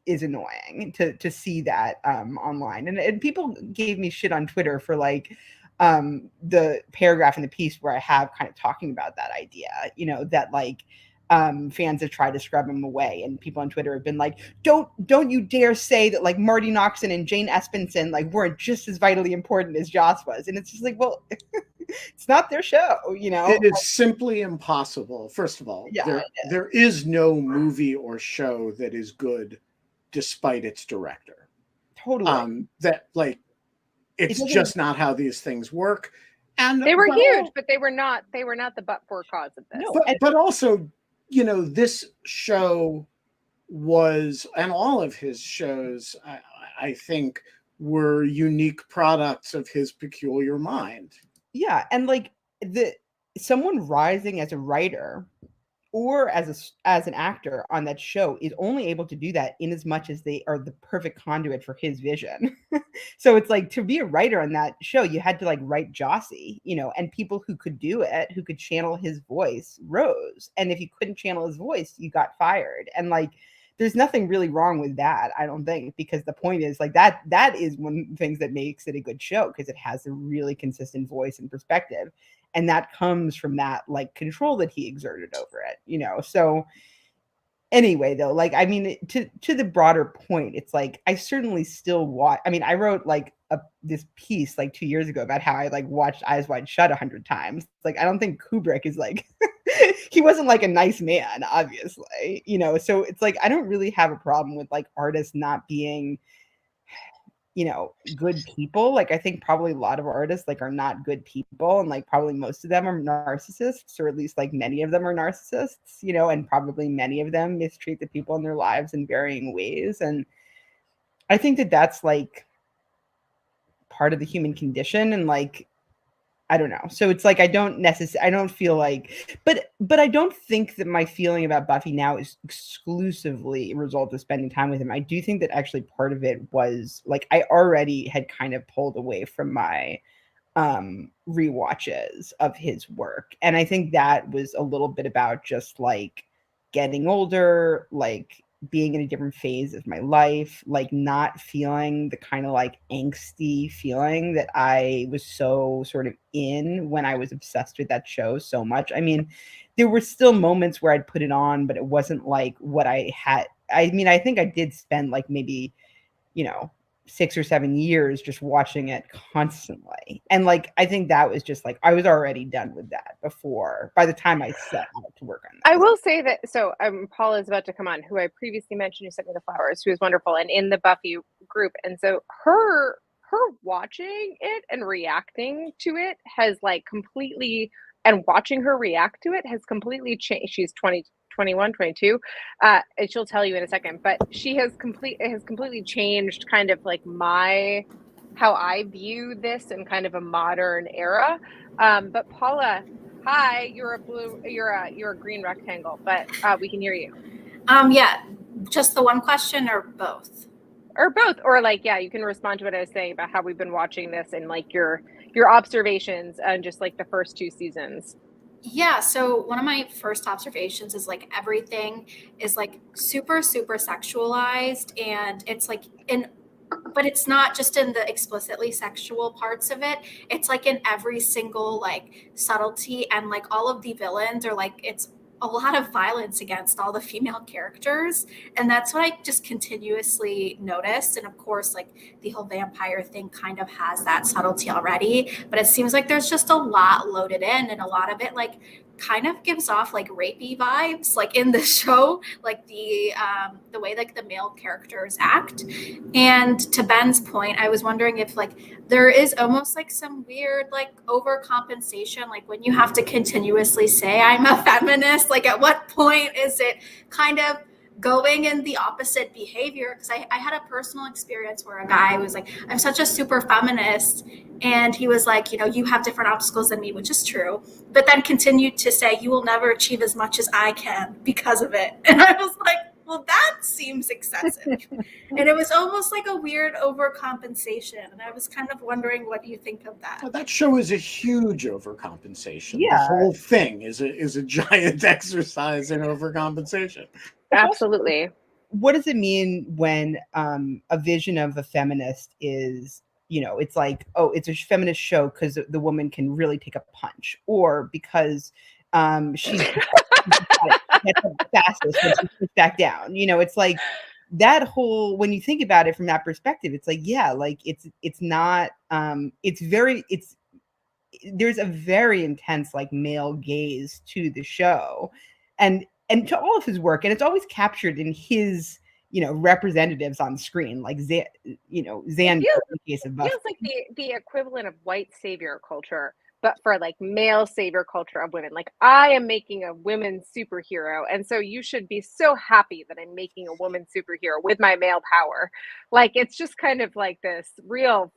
is annoying to see that online. And people gave me shit on Twitter for like the paragraph in the piece where I have kind of talking about that idea, you know, that like fans have tried to scrub him away, and people on Twitter have been like, don't you dare say that like Marty Noxon and Jane Espenson like weren't just as vitally important as Joss was. And it's just like, well, it's not their show, you know. It is simply impossible. First of all, Yeah, there is no movie or show that is good despite its director. Totally. That like, it's just not how these things work. And they were huge, but they were not the but-for cause of this. No, but also, you know, this show was, and all of his shows, I think, were unique products of his peculiar mind. Yeah, and like someone rising as a writer or as an actor on that show is only able to do that in as much as they are the perfect conduit for his vision. So it's like, to be a writer on that show, you had to like write Jossie, and people who could do it, who could channel his voice, rose. And if you couldn't channel his voice, you got fired. And like, there's nothing really wrong with that, I don't think, because the point is like that is one of the things that makes it a good show, because it has a really consistent voice and perspective. And that comes from that like control that he exerted over it. So anyway, though, like, I mean, to the broader point, it's like, I certainly still watch. I mean, I wrote like this piece like 2 years ago about how I like watched Eyes Wide Shut 100 times. Like, I don't think Kubrick is like he wasn't like a nice man, obviously, so it's like, I don't really have a problem with like artists not being good people. Like, I think probably a lot of artists like are not good people, and like probably most of them are narcissists, or at least like many of them are narcissists, and probably many of them mistreat the people in their lives in varying ways. And I think that that's like part of the human condition, and like, I don't know. So it's like, I don't feel like, but I don't think that my feeling about Buffy now is exclusively a result of spending time with him. I do think that actually part of it was like, I already had kind of pulled away from my rewatches of his work. And I think that was a little bit about just like getting older, like being in a different phase of my life, like not feeling the kind of like angsty feeling that I was so sort of in when I was obsessed with that show so much. I mean, there were still moments where I'd put it on, but it wasn't like what I had. I mean, I think I did spend like maybe, 6 or 7 years just watching it constantly. And like, I think that was just like, I was already done with that by the time I set out to work on that. I will say that, so Paula is about to come on, who I previously mentioned, who sent me the flowers, who is wonderful and in the Buffy group. And so her watching it and reacting to it has like completely, and watching her react to it has completely changed. She's 20, 21, 22. And she'll tell you in a second, but it has completely changed kind of like how I view this in kind of a modern era. But Paula, hi, you're a green rectangle, but we can hear you. Yeah, just the one question or both? Or both, or like, yeah, you can respond to what I was saying about how we've been watching this and like your observations and just like the first 2 seasons. Yeah, so one of my first observations is like everything is like super, super sexualized, and it's like but it's not just in the explicitly sexual parts of it. It's like in every single like subtlety, and like all of the villains are like, it's a lot of violence against all the female characters. And that's what I just continuously noticed. And of course, like the whole vampire thing kind of has that subtlety already, but it seems like there's just a lot loaded in, and a lot of it like kind of gives off like rapey vibes, like in the show, like the way like the male characters act. And to Ben's point, I was wondering if like there is almost like some weird like overcompensation, like when you have to continuously say I'm a feminist, like at what point is it kind of going in the opposite behavior? Because I had a personal experience where a guy was like, I'm such a super feminist, and he was like, you have different obstacles than me, which is true, but then continued to say, you will never achieve as much as I can because of it. And I was like, well, that seems excessive. And it was almost like a weird overcompensation. And I was kind of wondering, what do you think of that? Well, that show is a huge overcompensation. Yeah. The whole thing is a giant exercise in overcompensation. Absolutely. What does it mean when a vision of a feminist is, it's like, oh, it's a feminist show because the woman can really take a punch, or because she's the fastest when she puts back down. It's like that whole, when you think about it from that perspective, it's like, yeah, like it's not, there's a very intense like male gaze to the show and to all of his work, and it's always captured in his representatives on screen, like Xander in the case of Buffy. Feels like the equivalent of white savior culture, but for like male savior culture of women. Like, I am making a women superhero, and so you should be so happy that I'm making a woman superhero with my male power. Like, it's just kind of like this real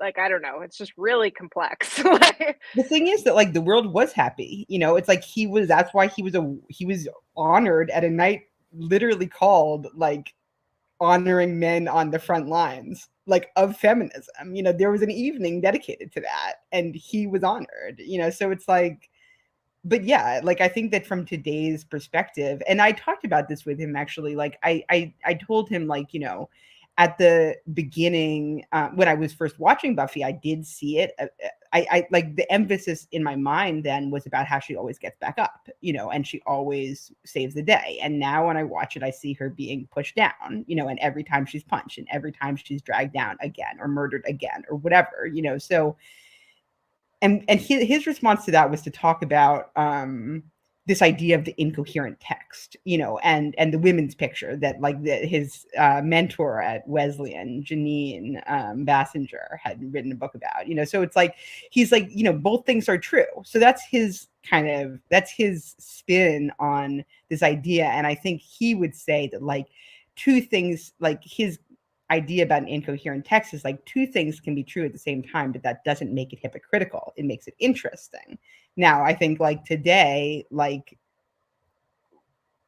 like, I don't know, it's just really complex. Like, The thing is that like the world was happy, you know, it's like that's why he was honored at a night literally called like honoring men on the front lines like of feminism. You know, there was an evening dedicated to that and he was honored, you know, so it's like, but yeah, like I think that from today's perspective, and I talked about this with him actually, like I told him like, you know, at the beginning when I was first watching Buffy, I did see it. I like the emphasis in my mind then was about how she always gets back up, you know, and she always saves the day. And now when I watch it, I see her being pushed down, you know, and every time she's punched and every time she's dragged down again or murdered again or whatever, you know. So and his response to that was to talk about this idea of the incoherent text, you know, and the women's picture that like his mentor at Wesleyan, Janine Bassinger, had written a book about, you know. So it's like he's like, you know, both things are true. So that's his spin on this idea, and I think he would say that like two things, like his idea about an incoherent text is like two things can be true at the same time, but that doesn't make it hypocritical. It makes it interesting. Now, I think like today, like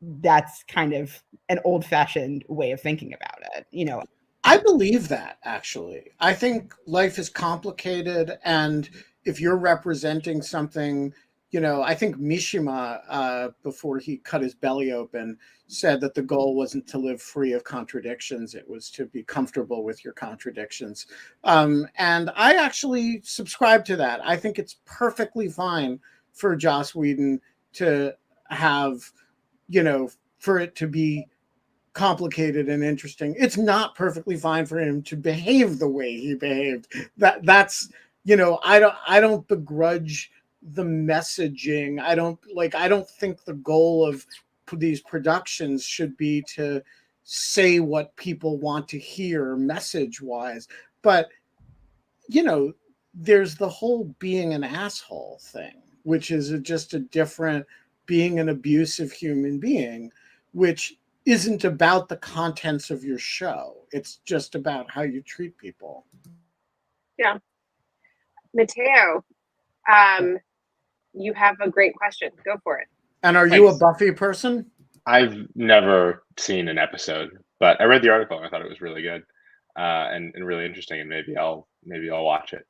that's kind of an old-fashioned way of thinking about it, you know. I believe that, actually. I think life is complicated, and if you're representing something, you know, I think Mishima, before he cut his belly open, said that the goal wasn't to live free of contradictions. It was to be comfortable with your contradictions. And I actually subscribe to that. I think it's perfectly fine for Joss Whedon to have, you know, for it to be complicated and interesting. It's not perfectly fine for him to behave the way he behaved. That's, you know, I don't begrudge the messaging. I don't think the goal of these productions should be to say what people want to hear message wise. But, you know, there's the whole being an asshole thing, which is just a different being an abusive human being, which isn't about the contents of your show. It's just about how you treat people. yeah. Mateo, you have a great question. Go for it. And are you a Buffy person? I've never seen an episode, but I read the article and I thought it was really good and really interesting, and maybe I'll watch it.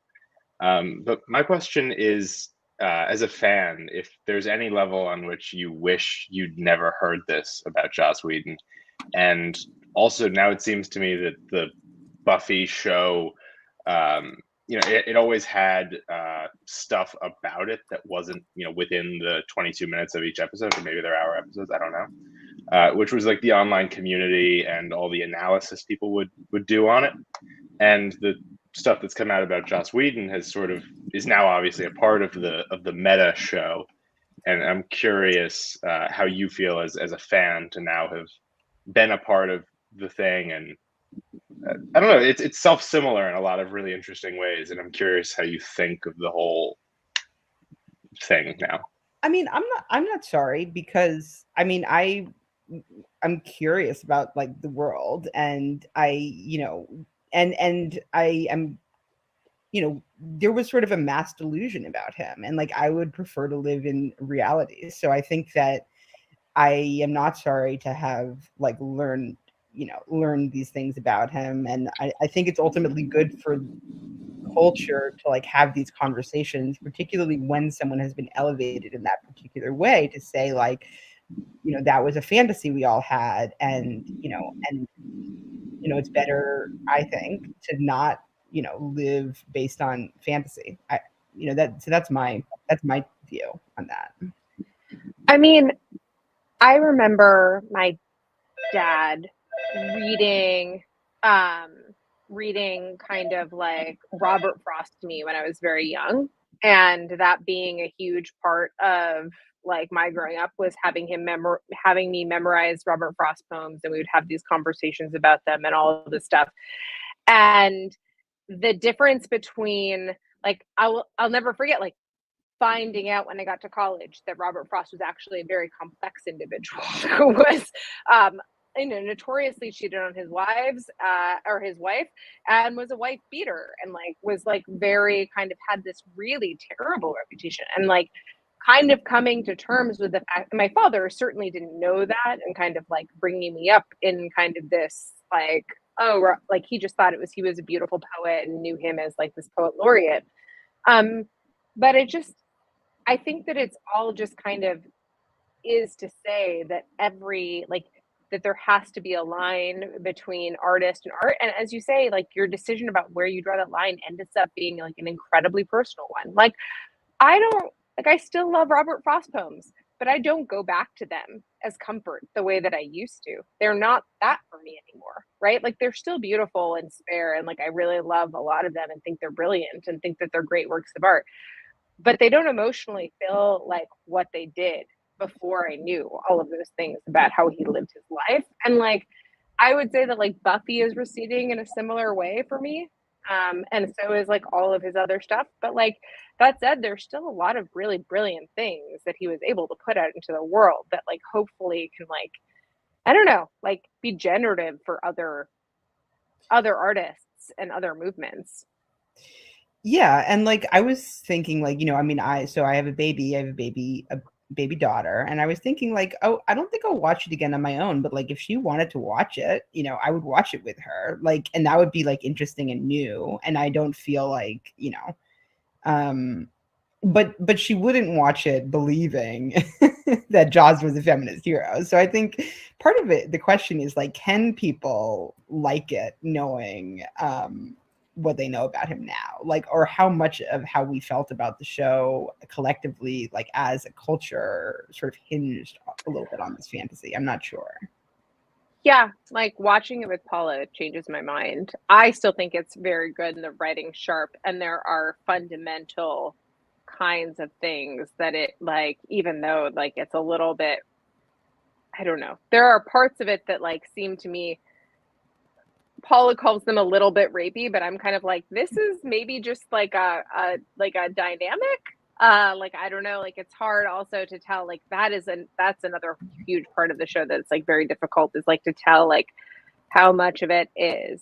But my question is, as a fan, if there's any level on which you wish you'd never heard this about Joss Whedon, and also now it seems to me that the Buffy show, you know, it always had stuff about it that wasn't, you know, within the 22 minutes of each episode, or maybe they're hour episodes, I don't know, which was like the online community and all the analysis people would do on it. And the stuff that's come out about Joss Whedon is now obviously a part of the meta show. And I'm curious how you feel as a fan to now have been a part of the thing. And I don't know, it's self-similar in a lot of really interesting ways, and I'm curious how you think of the whole thing now. I mean, I'm not sorry, because I mean I'm curious about like the world, and I, you know, and I am, you know, there was sort of a mass delusion about him, and like I would prefer to live in reality. So I think that I am not sorry to have like learned these things about him. And I think it's ultimately good for culture to like have these conversations, particularly when someone has been elevated in that particular way, to say like, you know, that was a fantasy we all had, and you know, it's better, I think, to not, you know, live based on fantasy. That's my view on that. I mean, I remember my dad reading kind of like Robert Frost to me when I was very young, and that being a huge part of like my growing up was having me memorize Robert Frost poems, and we would have these conversations about them and all of this stuff. And the difference between like I'll never forget like finding out when I got to college that Robert Frost was actually a very complex individual who was notoriously cheated on his wives, or his wife, and was a wife beater, and like was like very kind of had this really terrible reputation, and like kind of coming to terms with the fact that my father certainly didn't know that, and kind of like bringing me up in kind of this like, oh, like he just thought he was a beautiful poet and knew him as like this poet laureate. But I think that it's all just kind of is to say that that there has to be a line between artist and art. And as you say, like your decision about where you draw that line ends up being like an incredibly personal one. Like I still love Robert Frost poems, but I don't go back to them as comfort the way that I used to. They're not that for me anymore, right? Like they're still beautiful and spare, and like I really love a lot of them and think they're brilliant and think that they're great works of art, but they don't emotionally feel like what they did before I knew all of those things about how he lived his life. And like I would say that like Buffy is receding in a similar way for me. And so is like all of his other stuff. But like that said, there's still a lot of really brilliant things that he was able to put out into the world that like hopefully can like, I don't know, like be generative for other artists and other movements. Yeah, and like I was thinking, like, I mean, I have a baby daughter, and I was thinking like, oh, I don't think I'll watch it again on my own, but like if she wanted to watch it, I would watch it with her, like, and that would be like interesting and new. And I don't feel like, but she wouldn't watch it believing that Jaws was a feminist hero. So I think part of it, the question is like, can people like it knowing what they know about him now, like, or how much of how we felt about the show collectively, like as a culture, sort of hinged a little bit on this fantasy. I'm not sure. Yeah, like watching it with Paula changes my mind. I still think it's very good and the writing sharp, and there are fundamental kinds of things that it like, even though like it's a little bit, I don't know, there are parts of it that like seem to me, Paula calls them a little bit rapey, but I'm kind of like, this is maybe just like a dynamic. Like I don't know, like it's hard also to tell, like that's another huge part of the show that's like very difficult, is like to tell like how much of it is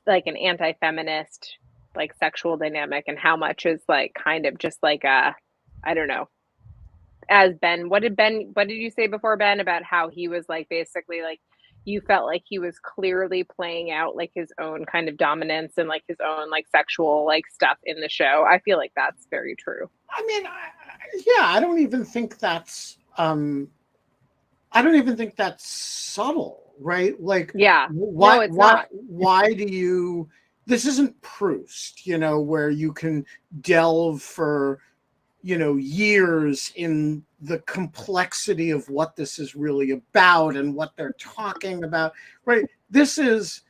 like an anti-feminist like sexual dynamic, and how much is like kind of just like I don't know. As what did you say before, Ben, about how he was like basically like you felt like he was clearly playing out like his own kind of dominance and like his own like sexual like stuff in the show? I feel like that's very true. I mean, I don't even think that's subtle, right? Like, yeah, why do you? This isn't Proust, where you can delve for, years in the complexity of what this is really about and what they're talking about, right? This is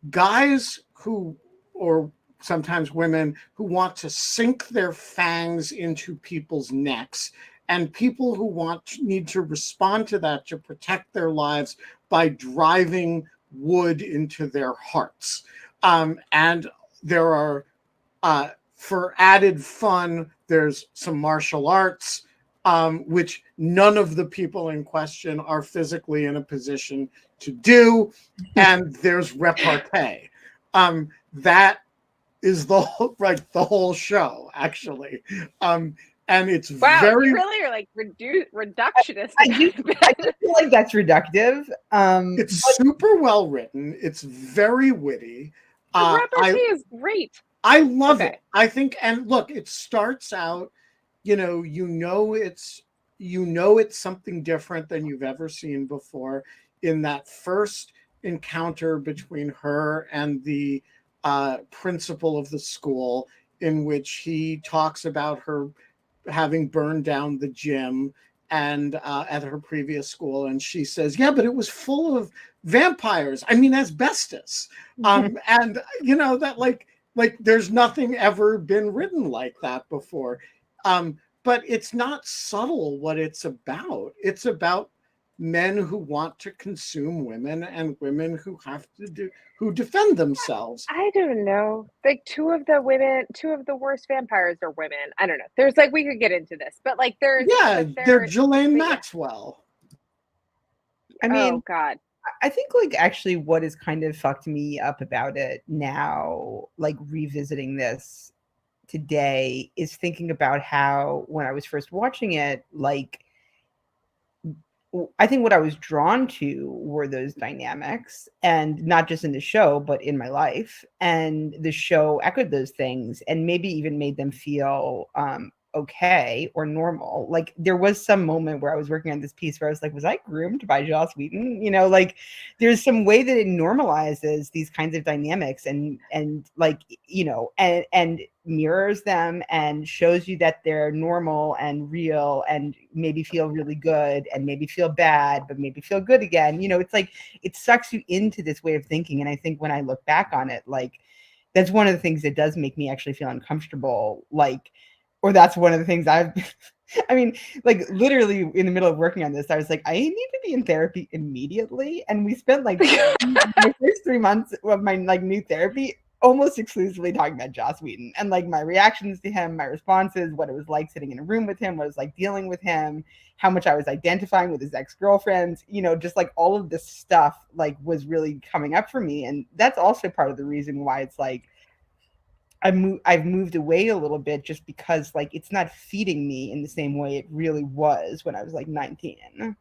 guys who, or sometimes women, who want to sink their fangs into people's necks, and people who need to respond to that to protect their lives by driving wood into their hearts. And there are, for added fun, there's some martial arts, which none of the people in question are physically in a position to do. And there's repartee. That is the whole show, actually. And it's very, you really are like reductionist. I feel like that's reductive. It's super well written. It's very witty. The repartee is great. I love it. I think, and look, it starts out, it's something different than you've ever seen before. In that first encounter between her and the principal of the school, in which he talks about her having burned down the gym and at her previous school, and she says, yeah, but it was full of vampires. I mean, asbestos. And that like there's nothing ever been written like that before. But it's not subtle what it's about. It's about men who want to consume women, and women who who defend themselves. I don't know. Like two of the worst vampires are women. I don't know. There's like, we could get into this, but like they're Ghislaine Maxwell. I mean, oh God. I think like actually what has kind of fucked me up about it now, like revisiting this today, is thinking about how when I was first watching it, like I think what I was drawn to were those dynamics, and not just in the show, but in my life. And the show echoed those things and maybe even made them feel okay or normal. Like there was some moment where I was working on this piece where I was like, was I groomed by Joss Whedon? You know, like there's some way that it normalizes these kinds of dynamics and like, you know, and mirrors them and shows you that they're normal and real and maybe feel really good and maybe feel bad, but maybe feel good again. You know, it's like it sucks you into this way of thinking. And I think when I look back on it, like that's one of the things that does make me actually feel uncomfortable. Like, or that's one of the things I mean, like literally in the middle of working on this, I was like, I need to be in therapy immediately. And we spent like the first 3 months of my like new therapy almost exclusively talking about Joss Whedon and like my reactions to him, my responses, what it was like sitting in a room with him, what it was like dealing with him, how much I was identifying with his ex-girlfriends, you know, just like all of this stuff like was really coming up for me. And that's also part of the reason why it's like I've moved away a little bit, just because like it's not feeding me in the same way it really was when I was like 19.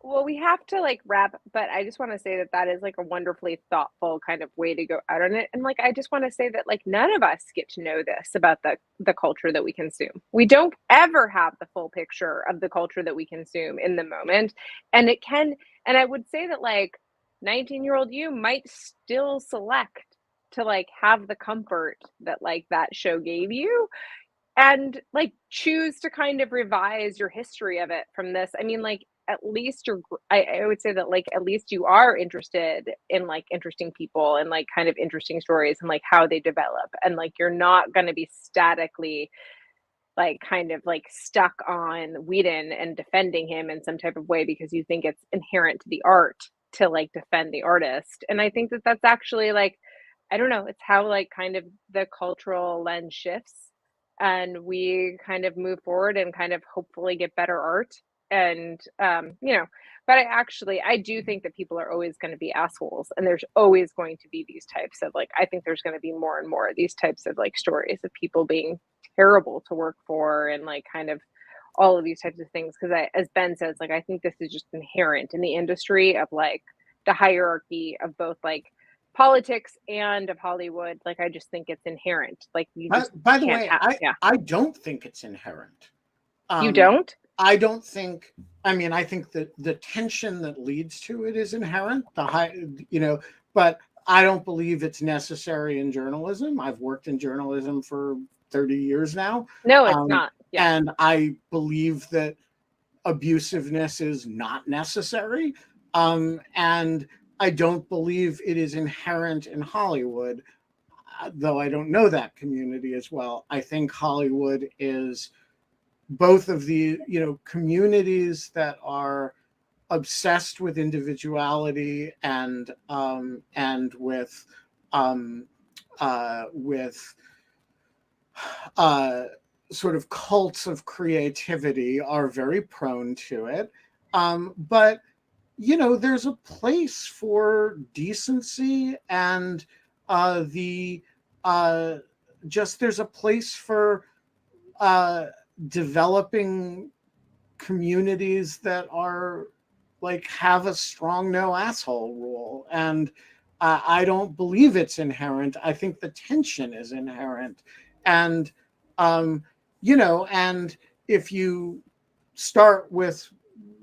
Well, we have to like wrap, but I just want to say that that is like a wonderfully thoughtful kind of way to go out on it. And like, I just want to say that like none of us get to know this about the culture that we consume. We don't ever have the full picture of the culture that we consume in the moment. And it can, and I would say that like 19-year-old you might still select to like have the comfort that like that show gave you and like choose to kind of revise your history of it from this. I mean, like at least I would say that like at least you are interested in like interesting people and like kind of interesting stories and like how they develop, and like you're not going to be statically like kind of like stuck on Whedon and defending him in some type of way because you think it's inherent to the art to like defend the artist. And I think that that's actually like, I don't know, it's how like kind of the cultural lens shifts and we kind of move forward and kind of hopefully get better art. And you know, but I do think that people are always going to be assholes, and there's always going to be these types of like, I think there's going to be more and more of these types of like stories of people being terrible to work for and like kind of all of these types of things. Because as Ben says, like I think this is just inherent in the industry of like the hierarchy of both like politics and of Hollywood. Like I just think it's inherent. Like you just By the can't way, have, yeah. I don't think it's inherent. You don't? I don't think. I mean, I think that the tension that leads to it is inherent. The high, you know, but I don't believe it's necessary in journalism. I've worked in journalism for 30 years now. No, it's not. Yeah. And I believe that abusiveness is not necessary. And I don't believe it is inherent in Hollywood, though I don't know that community as well. I think Hollywood is both of the, you know, communities that are obsessed with individuality and with sort of cults of creativity are very prone to it. But you know, there's a place for decency and there's a place for developing communities that are like have a strong no asshole rule. And I don't believe it's inherent. I think the tension is inherent. And, you know, and if you start with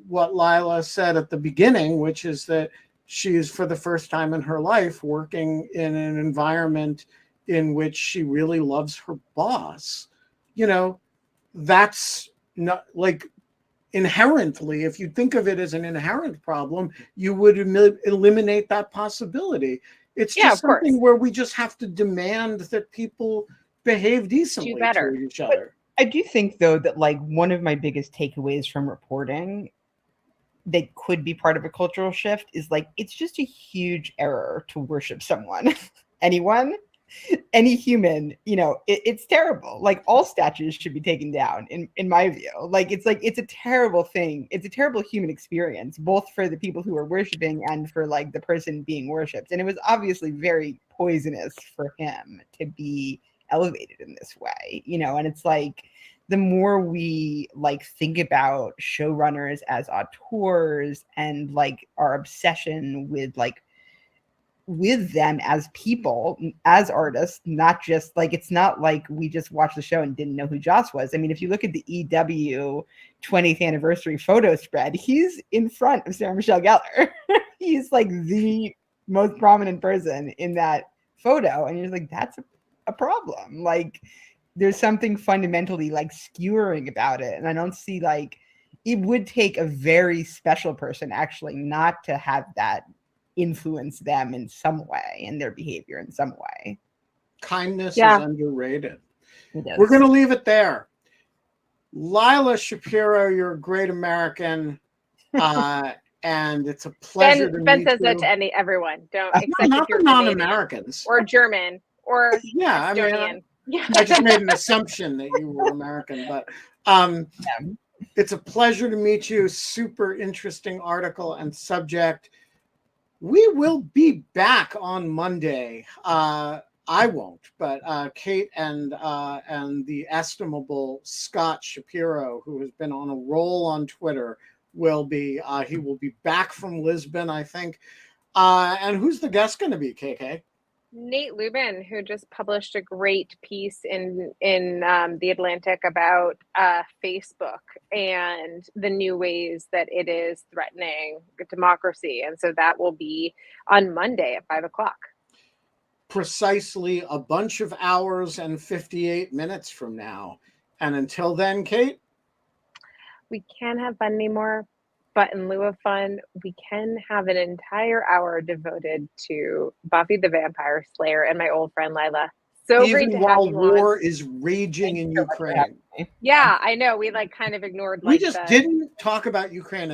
what Lila said at the beginning, which is that she's for the first time in her life working in an environment in which she really loves her boss, you know, that's not like inherently, if you think of it as an inherent problem, you would eliminate that possibility. It's just something where we just have to demand that people behave decently to each other. But I do think though that like one of my biggest takeaways from reporting that could be part of a cultural shift is like it's just a huge error to worship someone anyone any human, it's terrible. Like all statues should be taken down in my view. Like it's a terrible thing. It's a terrible human experience, both for the people who are worshiping and for like the person being worshipped. And it was obviously very poisonous for him to be elevated in this way, and it's like the more we like think about showrunners as auteurs and like our obsession with them as people, as artists, not just like, it's not like we just watched the show and didn't know who Joss was. I mean, if you look at the EW 20th anniversary photo spread, he's in front of Sarah Michelle Gellar. He's like the most prominent person in that photo. And you're like, that's a problem. Like there's something fundamentally like skewering about it. And I don't see like, it would take a very special person actually not to have that influence them in some way, in their behavior in some way. Kindness is underrated. We're going to leave it there. Lila Shapiro, you're a great American, and it's a pleasure to Ben meet says you. that to everyone. Don't except not if you're the non-Americans or German or yeah, Estonian. I just made an assumption that you were American, but it's a pleasure to meet you. Super interesting article and subject. We will be back on Monday. I won't, but Kate and the estimable Scott Shapiro, who has been on a roll on Twitter, will be. He will be back from Lisbon, I think. And who's the guest going to be, KK? Nate Lubin, who just published a great piece in the Atlantic about Facebook and the new ways that it is threatening democracy, and so that will be on Monday at 5:00. Precisely a bunch of hours and 58 minutes from now. And until then, Kate, we can't have fun anymore. But in lieu of fun, we can have an entire hour devoted to Buffy the Vampire Slayer and my old friend Lila. So even great to while have you war on. is raging in Ukraine. Yeah, I know. We like kind of ignored. We just didn't talk about Ukraine